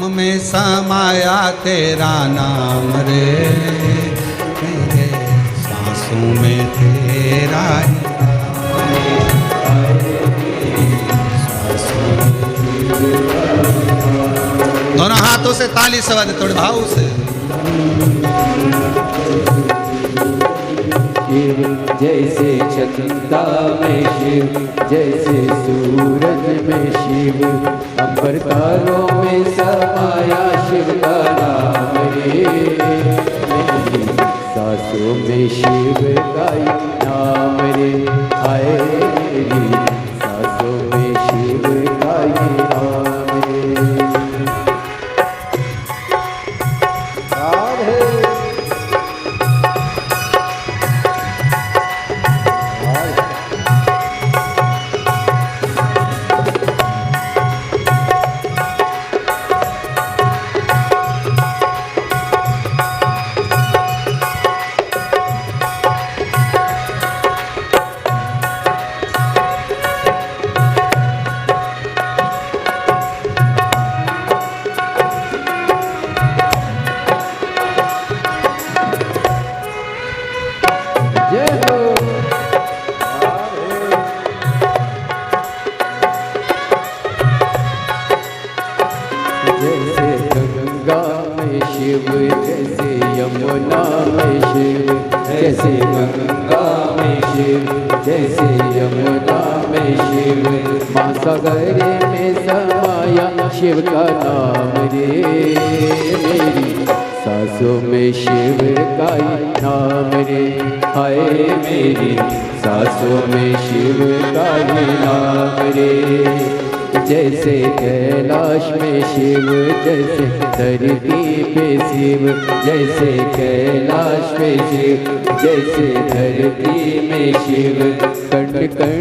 में समाया तेरा नाम रे, मेरे सांसों में तेरा ही दोनों हाथों से ताली से बजाते थोड़े भाव से। शिव जैसे चंदा में शिव, जैसे सूरज में शिव, अंबर तारों में समाया शिव का नाम रे, मेरी सांसों में शिव का नाम रे, आए मेरी सांसों में शिव का नाम रे। जैसे गंगा में शिव, जैसे यमुना में शिव, महासागर में समाया शिव का नाम रे। मेरी सांसों में शिव का ही नाम रे, हाय मेरी सांसों में शिव का ही नाम रे। जैसे कैलाश में शिव, जैसे धरती पे शिव, जैसे कैलाश पे शिव, जैसे धरती में शिव, कण कण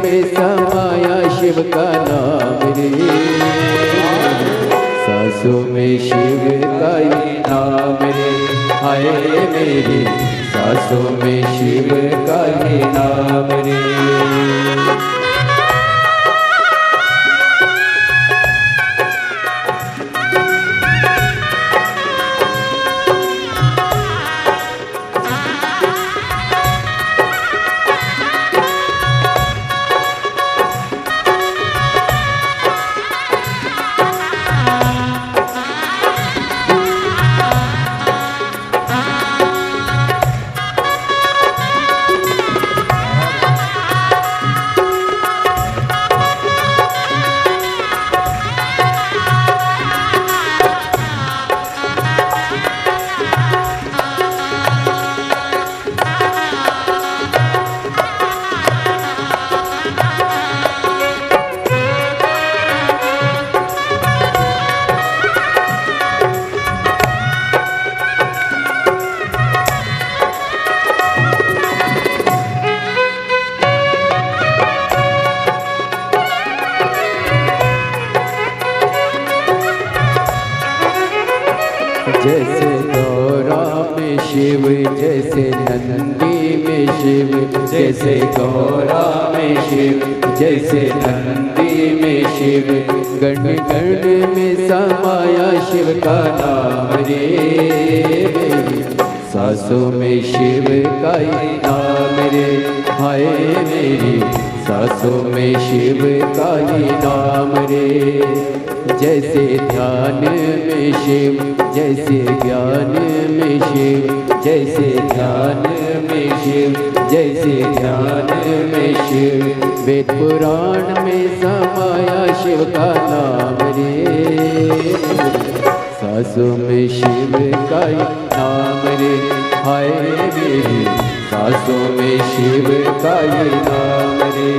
में समाया शिव का नाम रे। सांसों में शिव का ही नाम रे, हाय मेरी सांसों में शिव का ही नाम रे। जैसे गौरा में शिव, जैसे नंदी में शिव, जैसे गौरा में शिव, जैसे नंदी में शिव, गण गण में समाया शिव का नाम रे। सांसों में शिव का ही नाम रे, हाय मेरी सांसों में शिव का ही नाम रे। जैसे ध्यान में शिव, जैसे ज्ञान में शिव, जैसे ध्यान में शिव, जैसे ध्यान में शिव, वेद पुराण में समाया शिव का नाम रे। सांसों में शिव का ही नाम रे, हाय मेरी सांसों में शिव का ही नाम रे।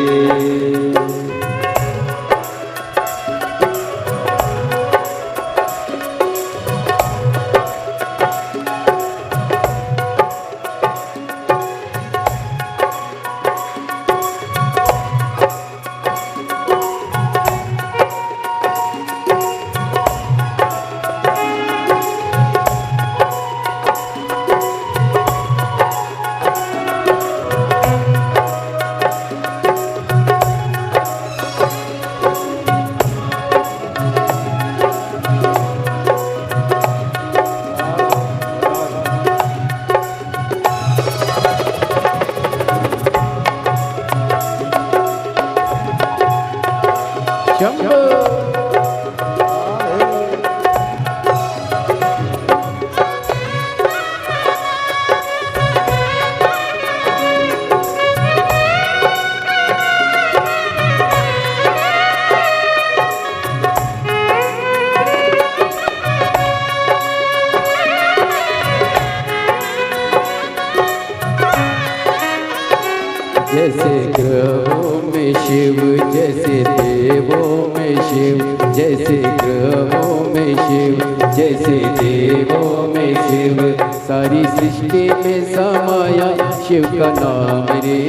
जैसे ग्रहों में शिव, जैसे देवों में शिव, जैसे ग्रहों में शिव, जैसे देवों में शिव, सारी सृष्टि में समाया शिव का नाम रे।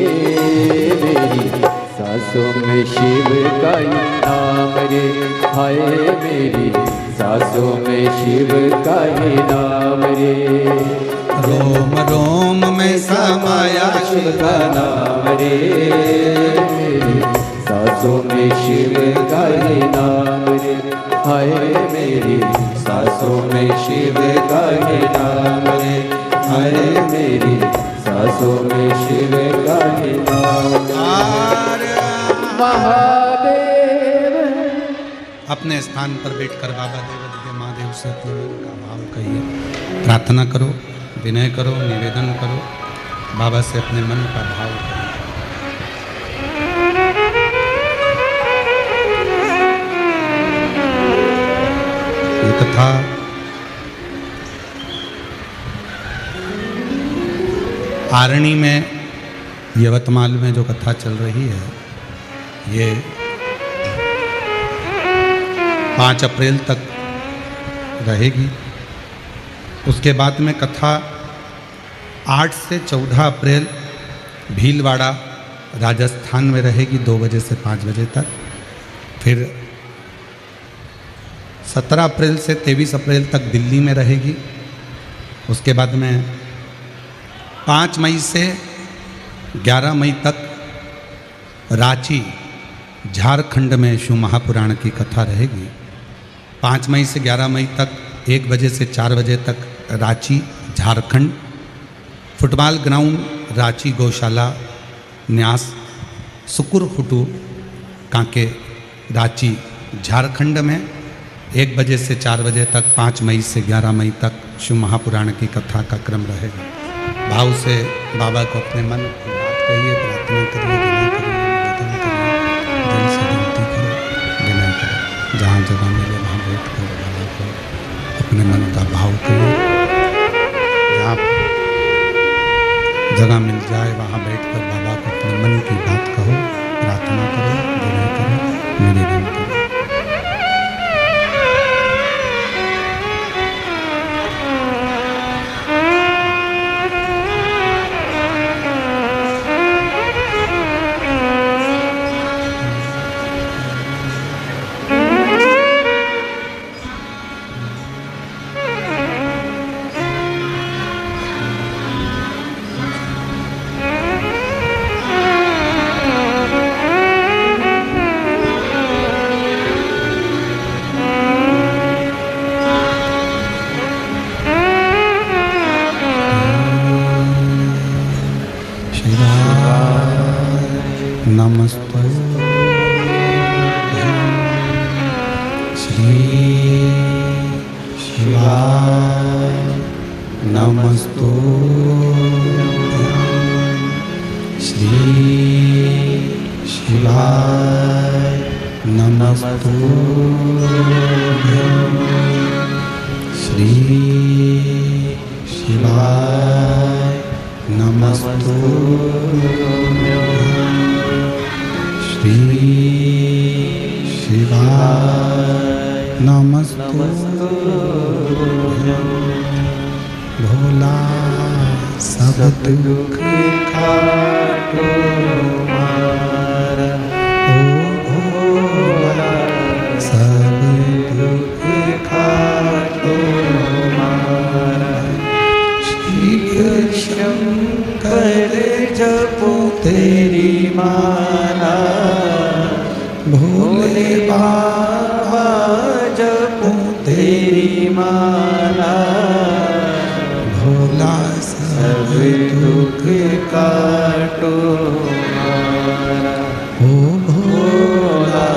मेरी सांसों में शिव का ही नाम रे, हाय मेरी सांसों में शिव का ही नाम रे। रोम रोम में समाया शिव का नाम रे, सांसों में शिव का ही नाम रे, हाय मेरी सांसों में शिव का ही नाम रे, हाय मेरी सांसों में शिव का ही नाम। महादेव अपने स्थान पर बैठकर बाबा देव महादेव से अपने मन का भाव कहिए, प्रार्थना करो, विनय करो, निवेदन करो। बाबा से अपने मन का भाव करें। ये कथा आरणी में, यवतमाल में जो कथा चल रही है, ये 5 अप्रैल तक रहेगी। उसके बाद में कथा 8 से 14 अप्रैल भीलवाड़ा राजस्थान में रहेगी 2 बजे से 5 बजे तक। फिर 17 अप्रैल से 23 अप्रैल तक दिल्ली में रहेगी। उसके बाद में 5 मई से 11 मई तक रांची झारखंड में शिव महापुराण की कथा रहेगी। 5 मई से 11 मई तक 1 बजे से 4 बजे तक रांची झारखंड। फुटबॉल ग्राउंड रांची गौशाला न्यास सुकुरहुटू कांके रांची झारखंड में 1 बजे से 4 बजे तक 5 मई से 11 मई तक शिव महापुराण की कथा का क्रम रहेगा। भाव से बाबा को अपने मन की बात कहिए, प्रार्थना करिए, विनय करिए, निवेदन करिए, दिल से विनती करो, विनय करो। जहाँ जगह मिले वहाँ बैठ कर बाबा को अपने मन का भाव करिए। जहाँ जगह मिल जाए वहाँ बैठ कर बाबा को अपने मन की बात कहो, प्रार्थना करो, विनय करो, निवेदन करो। नमस्ते श्री शिवाय, नमस्तो श्री शिवाय, नमस्तो श्री शिवाय, नमस्तो श्री शिवाय, नमस्तो भोला सब दुख काटो हमारा, ओ भोला सब दुख काटो हमारा। शिव शंकर जपो तेरी माला, भोले बाबा जपो तेरी माला। भोला सब दुख काटो हमारा, ओ भोला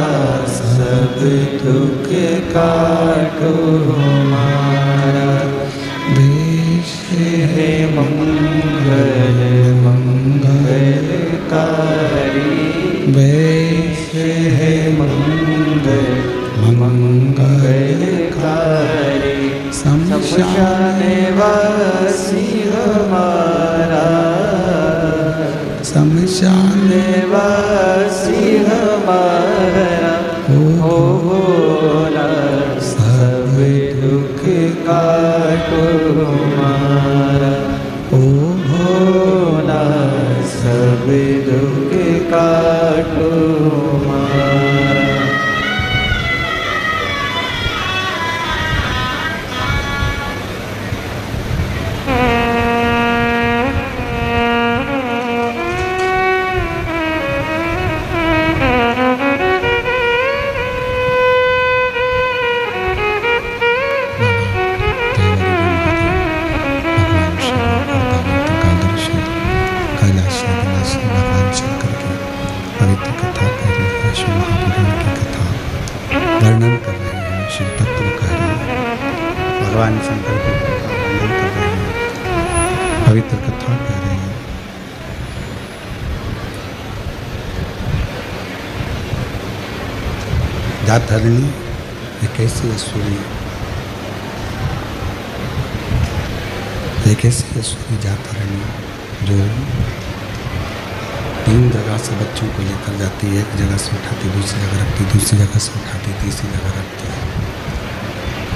सब दुख काटो हमारा। देश है मंगल मंगलकारी, वेश है मंगल मंगलकारी। शमशान वासी हमारा, शमशान वासी हमारा। ओ भोला सब दुख काटो हमारा, ओ भोला सब दुख काटो हमारा। पवित्र कथा कह रही है, शिव महापुराण की कथा वर्णन कर रही है, शिव तत्व कह रही है, भगवान शंकर की कथा वर्णन कर रही है, पवित्र कथा कह रही है। जातरणी एक ऐसी असुरी, एक ऐसी असुरी जातरणी जो 3 जगह से बच्चों को लेकर जाती है। एक जगह से उठाती, दूसरी जगह रखती, दूसरी जगह से उठाती, तीसरी जगह रखती है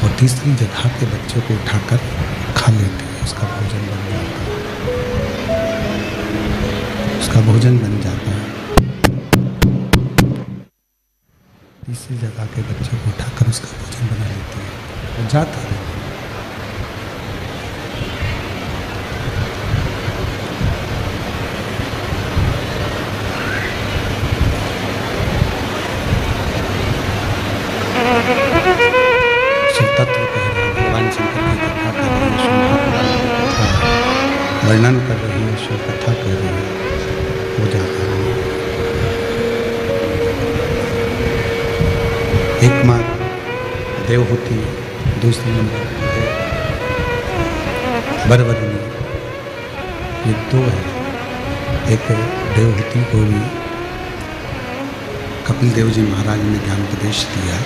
और तीसरी जगह के बच्चों को उठाकर खा लेती है। उसका भोजन बन जाता है, उसका भोजन बन जाता है। तीसरी जगह के बच्चों को उठाकर उसका भोजन बना लेती है। वो जाता है। तत्व कह रहे हैं, भगवान शंकर की कथा कर रही है, कथा वर्णन कर रही है, शिव कथा कर रही है। वो जाता है। एक माँ देवहूति, दूसरी नंबर है वरवरनी। ये 2 है। एक देवहूति को भी कपिल देव जी महाराज ने ज्ञान उपदेश दिया।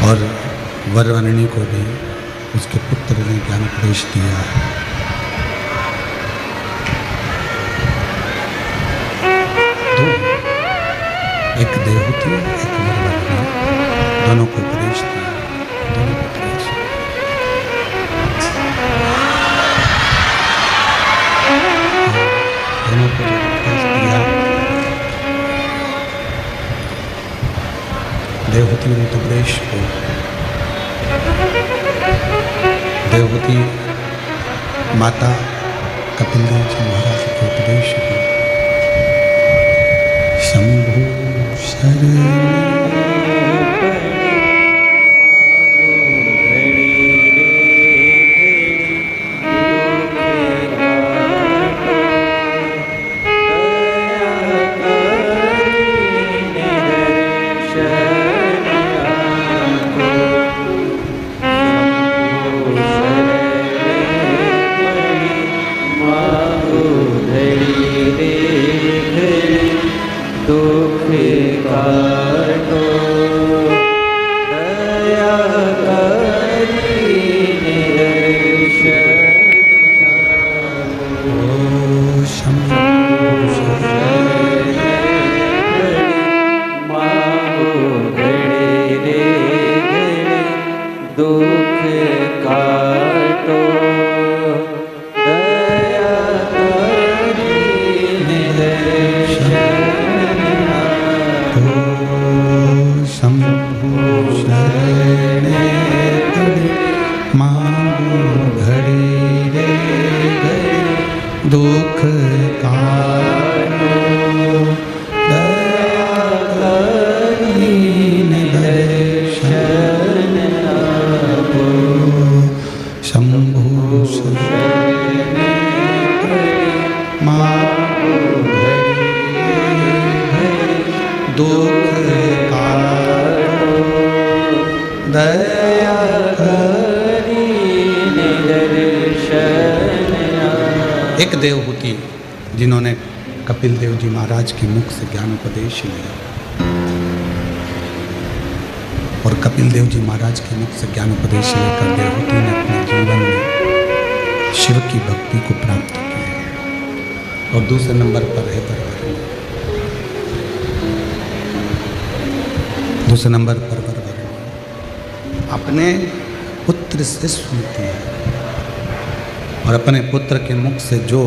और वरवर्णी को भी उसके पुत्र ने ज्ञान उपदेश दिया। दो, एक देवहूति, एक वरवर्णी, दोनों को उपदेश दिया। दोनों को उपदेश दिया। देवहूति ने उपदेश को, देवहूति माता कपिल देव जी महाराज के उपदेश को शंभु शरण एक देवहूति जिन्होंने कपिल देव जी महाराज के मुख से ज्ञान उपदेश लिया और कपिल देव जी महाराज के मुख से ज्ञान उपदेश लेकर देवहूति ने अपने जीवन में शिव की भक्ति को प्राप्त किया। और दूसरे नंबर पर है वरवर्णी। दूसरे नंबर पर वरवर्णी अपने पुत्र से सुनती है और अपने पुत्र के मुख से जो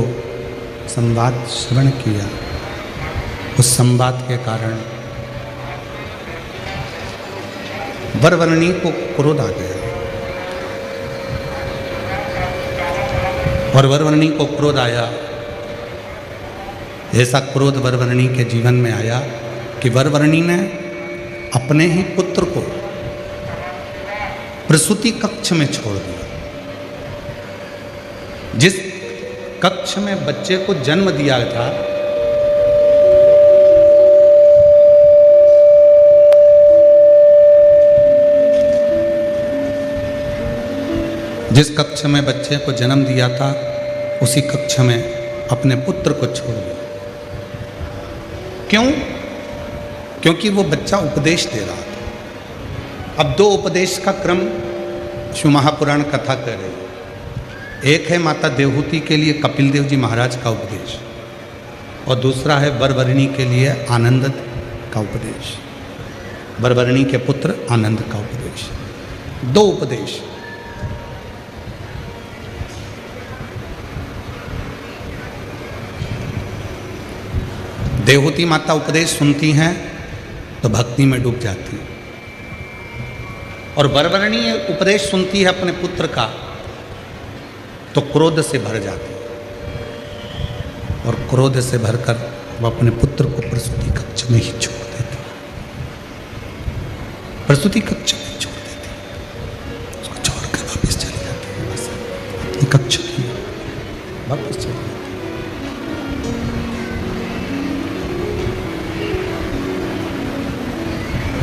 संवाद श्रवण किया उस संवाद के कारण वरवर्णी को क्रोध आ गया और वरवर्णी को क्रोध आया। ऐसा क्रोध वरवर्णी के जीवन में आया कि वरवर्णी ने अपने ही पुत्र को प्रसूति कक्ष में छोड़ दिया। जिस कक्ष में बच्चे को जन्म दिया था जिस कक्ष में बच्चे को जन्म दिया था उसी कक्ष में अपने पुत्र को छोड़ दिया। क्यों? क्योंकि वो बच्चा उपदेश दे रहा था। अब दो उपदेश का क्रम शिव महापुराण कथा कह रही है। एक है माता देवहूति के लिए कपिल देव जी महाराज का उपदेश, और दूसरा है वरवरिणी के लिए आनंद का उपदेश, वरवरिणी के पुत्र आनंद का उपदेश। दो उपदेश। देवहूति माता उपदेश सुनती हैं तो भक्ति में डूब जाती है, और वरवरिणी उपदेश सुनती है अपने पुत्र का तो क्रोध से भर जाती है, और क्रोध से भरकर वह अपने पुत्र को प्रसूति कक्ष में ही छोड़ देती है। प्रसूति कक्ष में छोड़ देती है, उसको छोड़ कर वापस चली जाती है। बस अपनी कक्ष की वापस चली जाती है।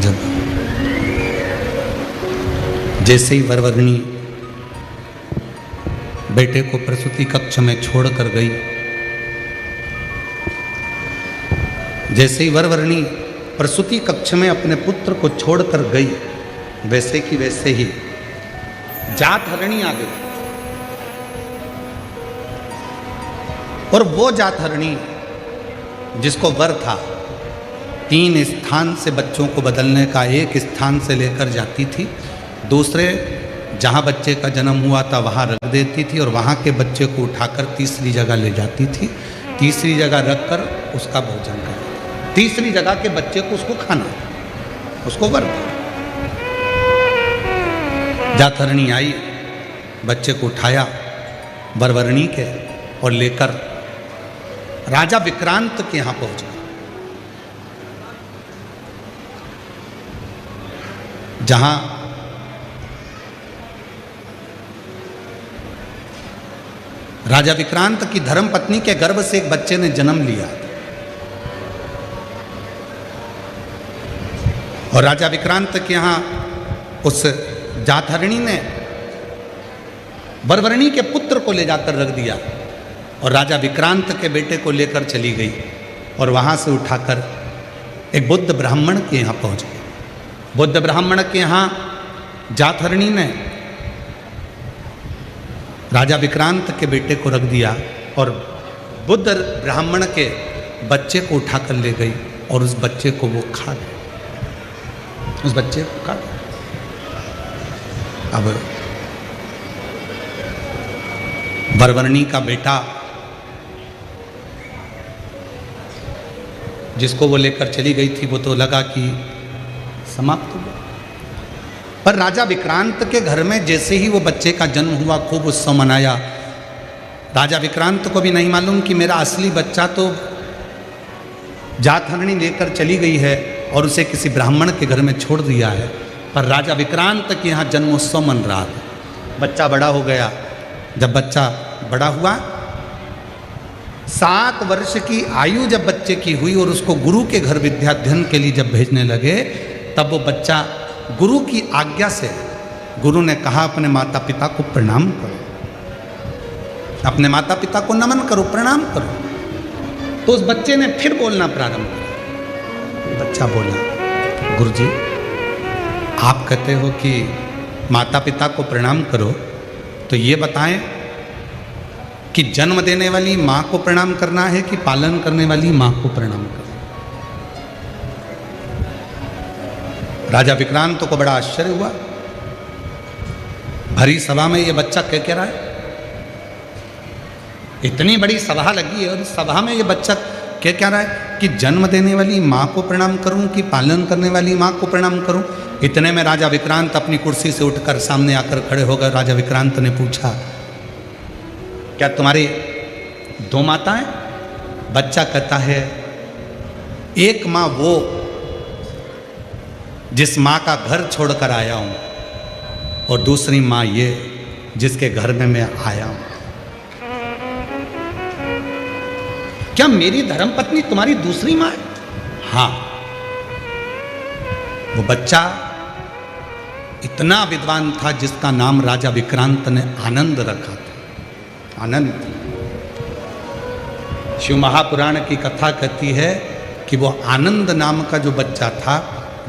जब जैसे ही वरवरिणी बेटे को प्रसूति कक्ष में छोड़कर गई, जैसे ही वरवरिणी प्रसूति कक्ष में अपने पुत्र को छोड़कर गई, वैसे की वैसे ही जातहरणी आ गई। और वो जातहरणी जिसको वर था 3 स्थान से बच्चों को बदलने का, एक स्थान से लेकर जाती थी, दूसरे जहाँ बच्चे का जन्म हुआ था वहाँ रख देती थी, और वहाँ के बच्चे को उठाकर तीसरी जगह ले जाती थी, तीसरी जगह रखकर उसका भोजन करती, तीसरी जगह के बच्चे को उसको खाना, उसको वर था। जातहरणी आई, बच्चे को उठाया वरवरिणी के और लेकर राजा विक्रांत के यहाँ पहुँच गई, जहाँ राजा विक्रांत की धर्मपत्नी के गर्भ से एक बच्चे ने जन्म लिया, और राजा विक्रांत के यहाँ उस जातहरणी ने वरवरिणी के पुत्र को ले जाकर रख दिया, और राजा विक्रांत के बेटे को लेकर चली गई, और वहाँ से उठाकर एक बुद्ध ब्राह्मण के यहाँ पहुँच गई। बुद्ध ब्राह्मण के यहाँ जातहरणी ने राजा विक्रांत के बेटे को रख दिया, और बुद्ध ब्राह्मण के बच्चे को उठाकर ले गई, और उस बच्चे को वो खा गए, उस बच्चे को खा गए। अब वरवरिणी का बेटा जिसको वो लेकर चली गई थी, वो तो लगा कि समाप्त हो गया, पर राजा विक्रांत के घर में जैसे ही वो बच्चे का जन्म हुआ, खूब उत्सव मनाया। राजा विक्रांत को भी नहीं मालूम कि मेरा असली बच्चा तो जातहरणी लेकर चली गई है और उसे किसी ब्राह्मण के घर में छोड़ दिया है, पर राजा विक्रांत के यहाँ जन्मोत्सव मन रहा था। बच्चा बड़ा हो गया। जब बच्चा बड़ा हुआ, 7 वर्ष की आयु जब बच्चे की हुई और उसको गुरु के घर विद्याध्ययन के लिए जब भेजने लगे, तब वो बच्चा गुरु की आज्ञा से, गुरु ने कहा अपने माता पिता को प्रणाम करो, अपने माता पिता को नमन करो, प्रणाम करो। तो उस बच्चे ने फिर बोलना प्रारंभ किया। बच्चा बोला, गुरुजी आप कहते हो कि माता पिता को प्रणाम करो, तो ये बताएं कि जन्म देने वाली माँ को प्रणाम करना है कि पालन करने वाली माँ को प्रणाम करना? राजा विक्रांत को बड़ा आश्चर्य हुआ। भरी सभा में ये बच्चा कह रहा है, इतनी बड़ी सभा लगी है और इस सभा में ये बच्चा कह रहा है कि जन्म देने वाली माँ को प्रणाम करूं कि पालन करने वाली माँ को प्रणाम करूं। इतने में राजा विक्रांत अपनी कुर्सी से उठकर सामने आकर खड़े हो गए। राजा विक्रांत ने पूछा, क्या तुम्हारी 2 माताएं? बच्चा कहता है, एक माँ वो जिस माँ का घर छोड़कर आया हूँ, और दूसरी माँ ये जिसके घर में मैं आया हूँ। क्या मेरी धर्मपत्नी तुम्हारी दूसरी माँ है? हाँ। वो बच्चा इतना विद्वान था जिसका नाम राजा विक्रांत ने आनंद रखा था। आनंद। शिव महापुराण की कथा कहती है कि वो आनंद नाम का जो बच्चा था,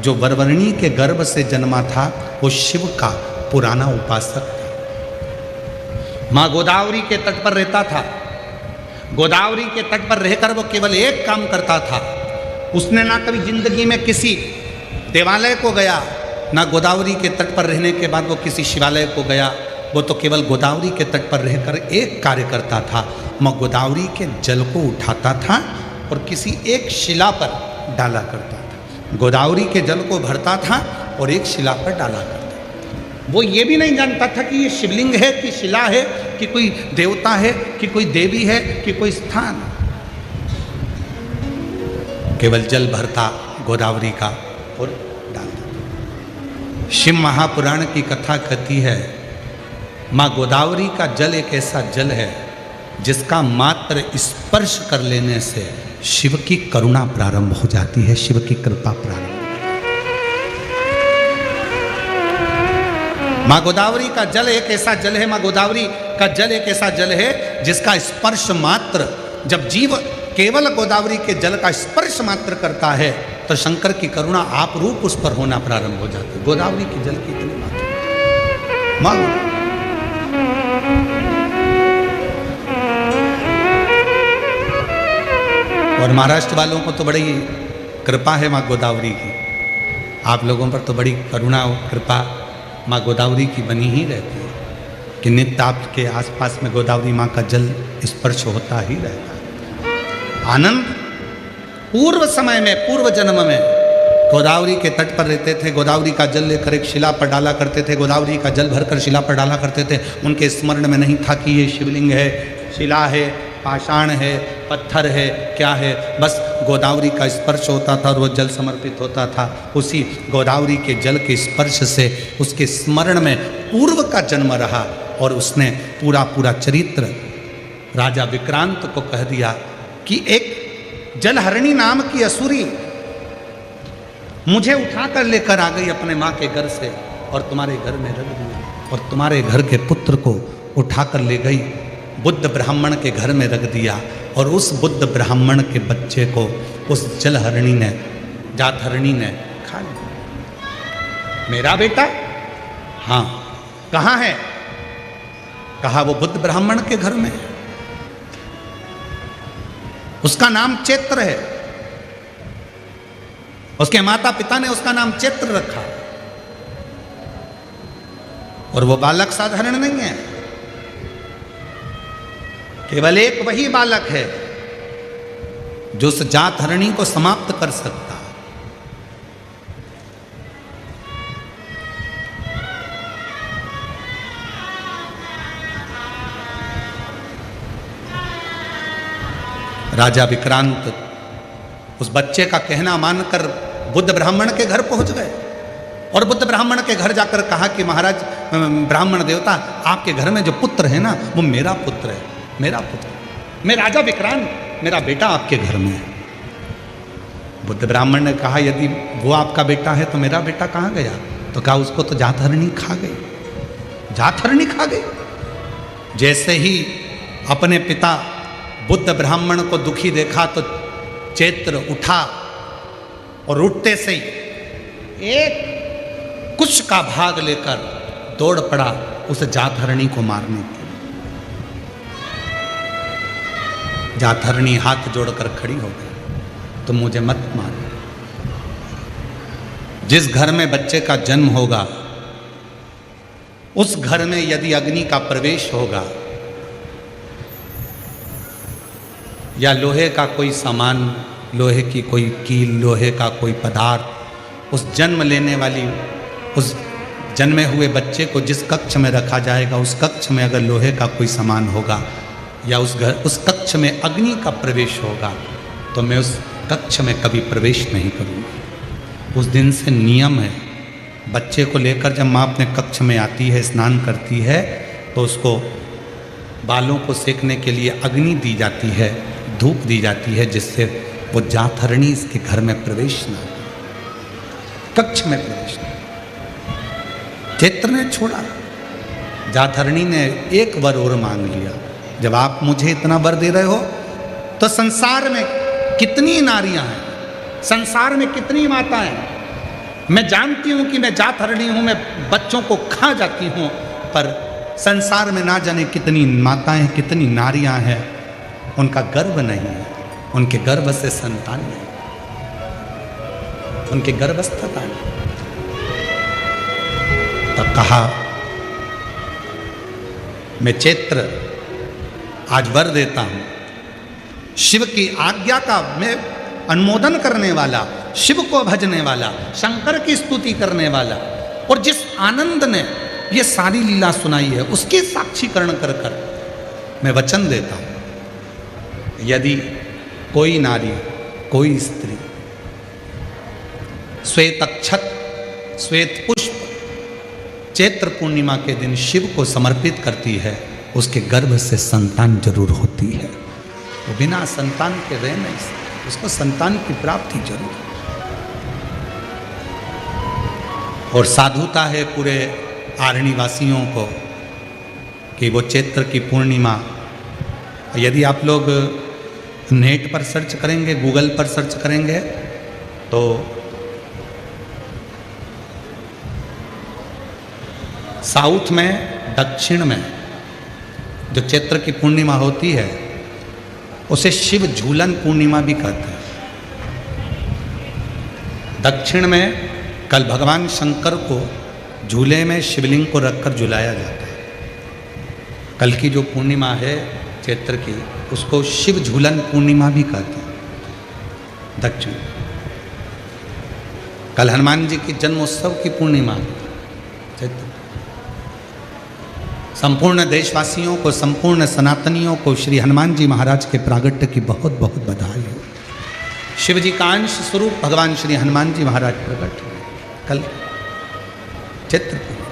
जो वरवर्णी के गर्भ से जन्मा था, वो शिव का पुराना उपासक था। माँ गोदावरी के तट पर रहता था। गोदावरी के तट पर रहकर वो केवल एक काम करता था, उसने ना कभी जिंदगी में किसी देवालय को गया, ना गोदावरी के तट पर रहने के बाद वो किसी शिवालय को गया। वो तो केवल गोदावरी के तट पर रहकर एक कार्य करता था, माँ गोदावरी के जल को उठाता था और किसी एक शिला पर डाला करता था। गोदावरी के जल को भरता था और एक शिला पर डाला करता था। वो ये भी नहीं जानता था कि ये शिवलिंग है कि शिला है कि कोई देवता है कि कोई देवी है कि कोई स्थान। केवल जल भरता गोदावरी का और डालता। शिव महापुराण की कथा कहती है, माँ गोदावरी का जल एक ऐसा जल है जिसका मात्र स्पर्श कर लेने से शिव की करुणा प्रारंभ हो जाती है, शिव की कृपा प्रारंभ। माँ गोदावरी का जल एक ऐसा जल है, माँ गोदावरी का जल एक ऐसा जल है जिसका स्पर्श मात्र, जब जीव केवल गोदावरी के जल का स्पर्श मात्र करता है तो शंकर की करुणा आप रूप उस पर होना प्रारंभ हो जाती है। गोदावरी के जल की इतनी मात्र माँ। और महाराष्ट्र वालों को तो बड़ी कृपा है माँ गोदावरी की, आप लोगों पर तो बड़ी करुणा और कृपा माँ गोदावरी की बनी ही रहती है कि नित्य आपके आसपास में गोदावरी माँ का जल स्पर्श होता ही रहता है। आनंद पूर्व समय में, पूर्व जन्म में गोदावरी के तट पर रहते थे, गोदावरी का जल लेकर एक शिला पर डाला करते थे, गोदावरी का जल भरकर शिला पर डाला करते थे। उनके स्मरण में नहीं था कि ये शिवलिंग है, शिला है, पाषाण है, पत्थर है, क्या है, बस गोदावरी का स्पर्श होता था और वो जल समर्पित होता था। उसी गोदावरी के जल के स्पर्श से उसके स्मरण में पूर्व का जन्म रहा और उसने पूरा चरित्र राजा विक्रांत को कह दिया कि एक जलहरणी नाम की असुरी मुझे उठाकर लेकर आ गई अपने माँ के घर से और तुम्हारे घर में रख दिया और तुम्हारे घर के पुत्र को उठाकर ले गई, बुद्ध ब्राह्मण के घर में रख दिया और उस बुद्ध ब्राह्मण के बच्चे को उस जलहरणी ने, जातहरणी ने खा लिया। मेरा बेटा? हाँ। कहाँ है? कहा वो बुद्ध ब्राह्मण के घर में। उसका नाम चैत्र है, उसके माता पिता ने उसका नाम चैत्र रखा और वो बालक साधारण नहीं है, केवल एक वही बालक है जो उस जातहरणी को समाप्त कर सकता। राजा विक्रांत उस बच्चे का कहना मानकर बुद्ध ब्राह्मण के घर पहुंच गए और बुद्ध ब्राह्मण के घर जाकर कहा कि महाराज ब्राह्मण देवता, आपके घर में जो पुत्र है ना वो मेरा पुत्र है, मेरा पुत्र, मैं राजा विक्रांत, मेरा बेटा आपके घर में है। बुद्ध ब्राह्मण ने कहा यदि वो आपका बेटा है तो मेरा बेटा कहाँ गया? तो कहा उसको तो जातहरणी खा गई, जातहरणी खा गई। जैसे ही अपने पिता बुद्ध ब्राह्मण को दुखी देखा तो चैत्र उठा और उठते से ही एक कुश का भाग लेकर दौड़ पड़ा उस जातहरणी को मारने के लिए। जातहरणी हाथ जोड़कर खड़ी हो गई, तुम मुझे मत मारो। जिस घर में बच्चे का जन्म होगा उस घर में यदि अग्नि का प्रवेश होगा या लोहे का कोई सामान, लोहे की कोई कील, लोहे का कोई पदार्थ, उस जन्म लेने वाली, उस जन्मे हुए बच्चे को जिस कक्ष में रखा जाएगा उस कक्ष में अगर लोहे का कोई सामान होगा या उस कक्ष में अग्नि का प्रवेश होगा तो मैं उस कक्ष में कभी प्रवेश नहीं करूँगी। उस दिन से नियम है, बच्चे को लेकर जब माँ अपने कक्ष में आती है, स्नान करती है तो उसको बालों को सेकने के लिए अग्नि दी जाती है, धूप दी जाती है, जिससे वो जातहरणी इसके घर में प्रवेश न, कक्ष में प्रवेश न। चैत्र ने छोड़ा, जातहरणी ने एक वर और मांग लिया, जब आप मुझे इतना वर दे रहे हो तो संसार में कितनी नारियां हैं, संसार में कितनी माताएं, मैं जानती हूं कि मैं जात हरणी हूं, मैं बच्चों को खा जाती हूं, पर संसार में ना जाने कितनी माताएं, कितनी नारियां हैं, उनका गर्भ नहीं है, उनके गर्भ से संतान नहीं, उनके गर्भस्थता नहीं। तब कहा, मैं चैत्र आज वर देता हूं, शिव की आज्ञा का मैं अनुमोदन करने वाला, शिव को भजने वाला, शंकर की स्तुति करने वाला, और जिस आनंद ने ये सारी लीला सुनाई है उसके साक्षीकरण कर कर मैं वचन देता हूं, यदि कोई नारी, कोई स्त्री श्वेत अक्षत, श्वेत पुष्प चैत्र पूर्णिमा के दिन शिव को समर्पित करती है, उसके गर्भ से संतान जरूर होती है। वो बिना संतान के रह नहीं सकती, उसको संतान की प्राप्ति जरूर। और साधुता है पूरे आरणी वासियों को कि वो चैत्र की पूर्णिमा, यदि आप लोग नेट पर सर्च करेंगे, गूगल पर सर्च करेंगे, तो साउथ में, दक्षिण में जो चैत्र की पूर्णिमा होती है उसे शिव झूलन पूर्णिमा भी कहते हैं। दक्षिण में कल भगवान शंकर को झूले में शिवलिंग को रखकर झुलाया जाता है। कल की जो पूर्णिमा है चैत्र की, उसको शिव झूलन पूर्णिमा भी कहते हैं दक्षिण। कल हनुमान जी की जन्मोत्सव की पूर्णिमा चैत्र। संपूर्ण देशवासियों को, संपूर्ण सनातनियों को श्री हनुमान जी महाराज के प्रागट्य की बहुत बहुत बधाई हो। शिव जी का अंश स्वरूप भगवान श्री हनुमान जी महाराज प्रकट हुए कल चैत्र पूर्णिमा।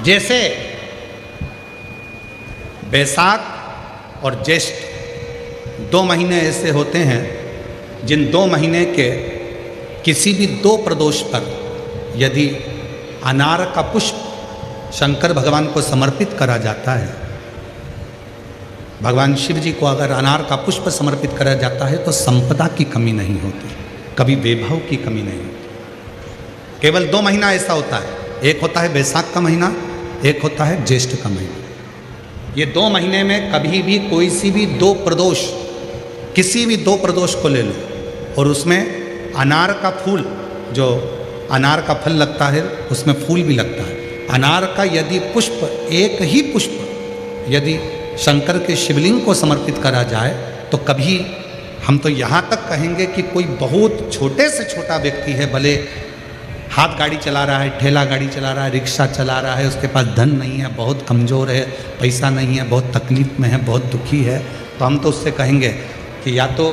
जैसे बैसाख और ज्येष्ठ 2 महीने ऐसे होते हैं जिन 2 महीने के किसी भी 2 प्रदोष पर यदि अनार का पुष्प शंकर भगवान को समर्पित करा जाता है, भगवान शिव जी को अगर अनार का पुष्प समर्पित करा जाता है तो संपदा की कमी नहीं होती, कभी वैभव की कमी नहीं होती। केवल 2 महीना ऐसा होता है, एक होता है बैसाख का महीना, एक होता है ज्येष्ठ का महीना। ये 2 महीने में कभी भी कोई सी भी 2 प्रदोष, किसी भी 2 प्रदोष को ले लो और उसमें अनार का फूल, जो अनार का फल लगता है उसमें फूल भी लगता है, अनार का यदि पुष्प, एक ही पुष्प यदि शंकर के शिवलिंग को समर्पित करा जाए तो कभी, हम तो यहाँ तक कहेंगे कि कोई बहुत छोटे से छोटा व्यक्ति है, भले हाथ गाड़ी चला रहा है, ठेला गाड़ी चला रहा है, रिक्शा चला रहा है, उसके पास धन नहीं है, बहुत कमज़ोर है, पैसा नहीं है, बहुत तकलीफ में है, बहुत दुखी है, तो हम तो उससे कहेंगे कि या तो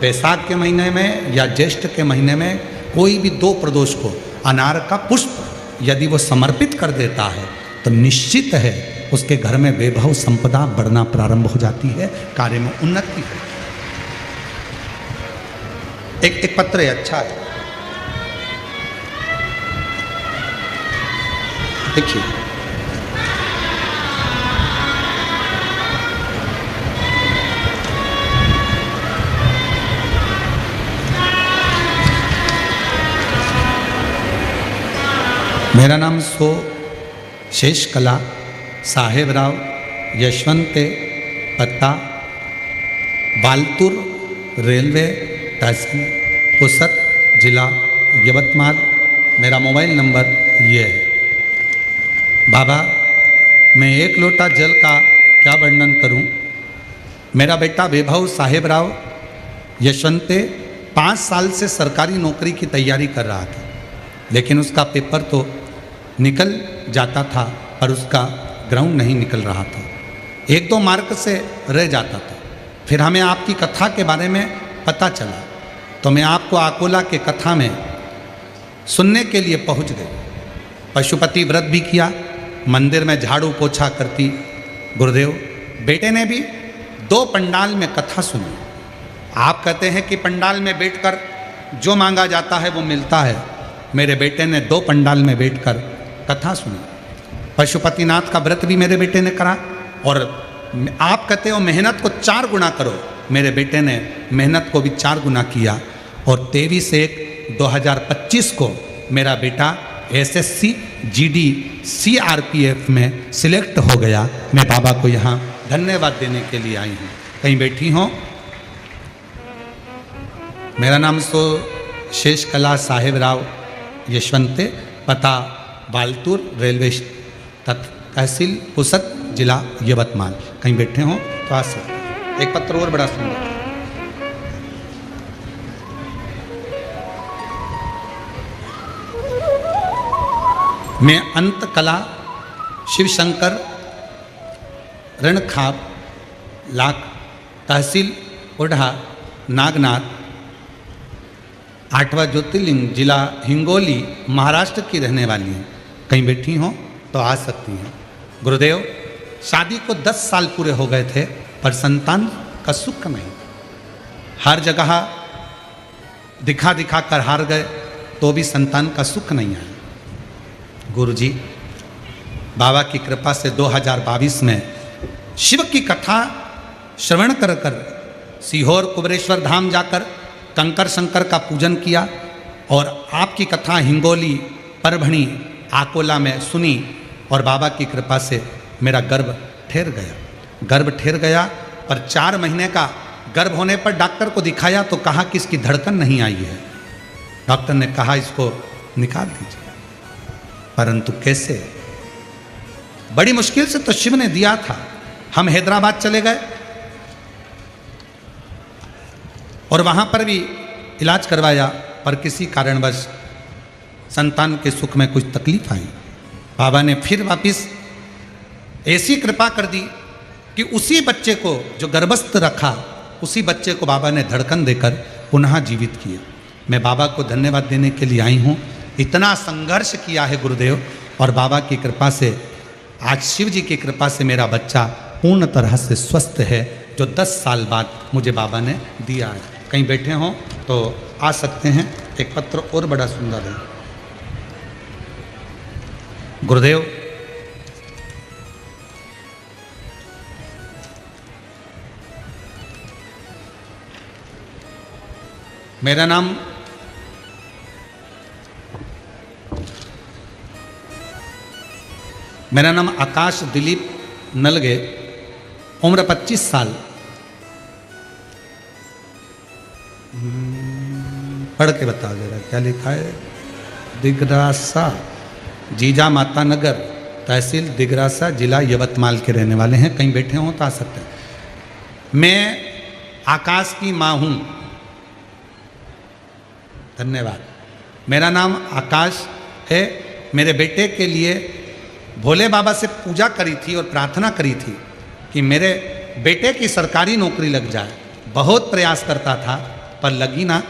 बैसाख के महीने में या ज्येष्ठ के महीने में कोई भी 2 प्रदोष को अनार का पुष्प यदि वो समर्पित कर देता है तो निश्चित है उसके घर में वैभव संपदा बढ़ना प्रारंभ हो जाती है, कार्य में उन्नति है। एक पत्र है, अच्छा है, देखिए। मेरा नाम शेष कला साहेब राव, यशवंत, पत्ता बालतुर, रेलवे तहसील पुसद, जिला यवतमाल। मेरा मोबाइल नंबर ये है। बाबा, मैं 1 लोटा जल का क्या वर्णन करूं। मेरा बेटा वैभव साहेब राव यशवंत 5 साल से सरकारी नौकरी की तैयारी कर रहा था, लेकिन उसका पेपर तो निकल जाता था पर उसका ग्राउंड नहीं निकल रहा था, 1-2 मार्क से रह जाता था। फिर हमें आपकी कथा के बारे में पता चला तो मैं आपको अकोला के कथा में सुनने के लिए पहुंच गई। पशुपति व्रत भी किया, मंदिर में झाड़ू पोछा करती गुरुदेव। बेटे ने भी 2 पंडाल में कथा सुनी। आप कहते हैं कि पंडाल में बैठकर जो मांगा जाता है वो मिलता है। मेरे बेटे ने 2 पंडाल में बैठकर कथा सुनी। पशुपतिनाथ का व्रत भी मेरे बेटे ने करा। और आप कहते हो मेहनत को 4 गुना करो, मेरे बेटे ने मेहनत को भी 4 गुना किया और 23/1/2025 को मेरा बेटा SSC GD CRPF में सिलेक्ट हो गया। मैं बाबा को यहाँ धन्यवाद देने के लिए आई हूँ। कहीं बैठी हो? मेरा नाम सो शेष कला साहेब राव यशवंते, पता बालतूर, रेलवे तहसील पुसद, जिला यवतमाल। कहीं बैठे हो तो आ सकते हैं। एक पत्र और बड़ा सुंदर। मैं अंत कला शिव शंकर रणखाब लाख तहसील ओढ़ा नागनाथ 8वां ज्योतिर्लिंग जिला हिंगोली महाराष्ट्र की रहने वाली हैं। कहीं बैठी हो तो आ सकती हैं। गुरुदेव, शादी को 10 साल पूरे हो गए थे पर संतान का सुख नहीं। हर जगह दिखा दिखा कर हार गए तो भी संतान का सुख नहीं आया। गुरुजी, बाबा की कृपा से 2022 में शिव की कथा श्रवण कर कर सीहोर कुबरेश्वर धाम जाकर कंकर शंकर का पूजन किया और आपकी कथा हिंगोली, परभणी, आकोला में सुनी और बाबा की कृपा से मेरा गर्भ ठहर गया। गर्भ ठहर गया पर 4 महीने का गर्भ होने पर डॉक्टर को दिखाया तो कहा कि इसकी धड़कन नहीं आई है। डॉक्टर ने कहा इसको निकाल दीजिए, परंतु कैसे? बड़ी मुश्किल से तो शिव ने दिया था। हम हैदराबाद चले गए और वहां पर भी इलाज करवाया पर किसी कारणवश संतान के सुख में कुछ तकलीफ आई। बाबा ने फिर वापिस ऐसी कृपा कर दी कि उसी बच्चे को जो गर्भस्थ रखा, उसी बच्चे को बाबा ने धड़कन देकर पुनः जीवित किया। मैं बाबा को धन्यवाद देने के लिए आई हूँ। इतना संघर्ष किया है गुरुदेव और बाबा की कृपा से आज शिव जी की कृपा से मेरा बच्चा पूर्ण तरह से स्वस्थ है, जो 10 साल बाद मुझे बाबा ने दिया है। कहीं बैठे हों तो आ सकते हैं। एक पत्र और बड़ा सुंदर है। गुरुदेव, मेरा नाम आकाश दिलीप नलगे, उम्र 25 साल। पढ़ के बता दे रहा क्या लिखा है। दिगरासा, जीजा माता नगर, तहसील दिगरासा, जिला यवतमाल के रहने वाले हैं। कहीं बैठे हों तो आ सकते हैं। मैं आकाश की माँ हूँ। धन्यवाद। मेरा नाम आकाश है। मेरे बेटे के लिए भोले बाबा से पूजा करी थी और प्रार्थना करी थी कि मेरे बेटे की सरकारी नौकरी लग जाए। बहुत प्रयास करता था पर लगी ना।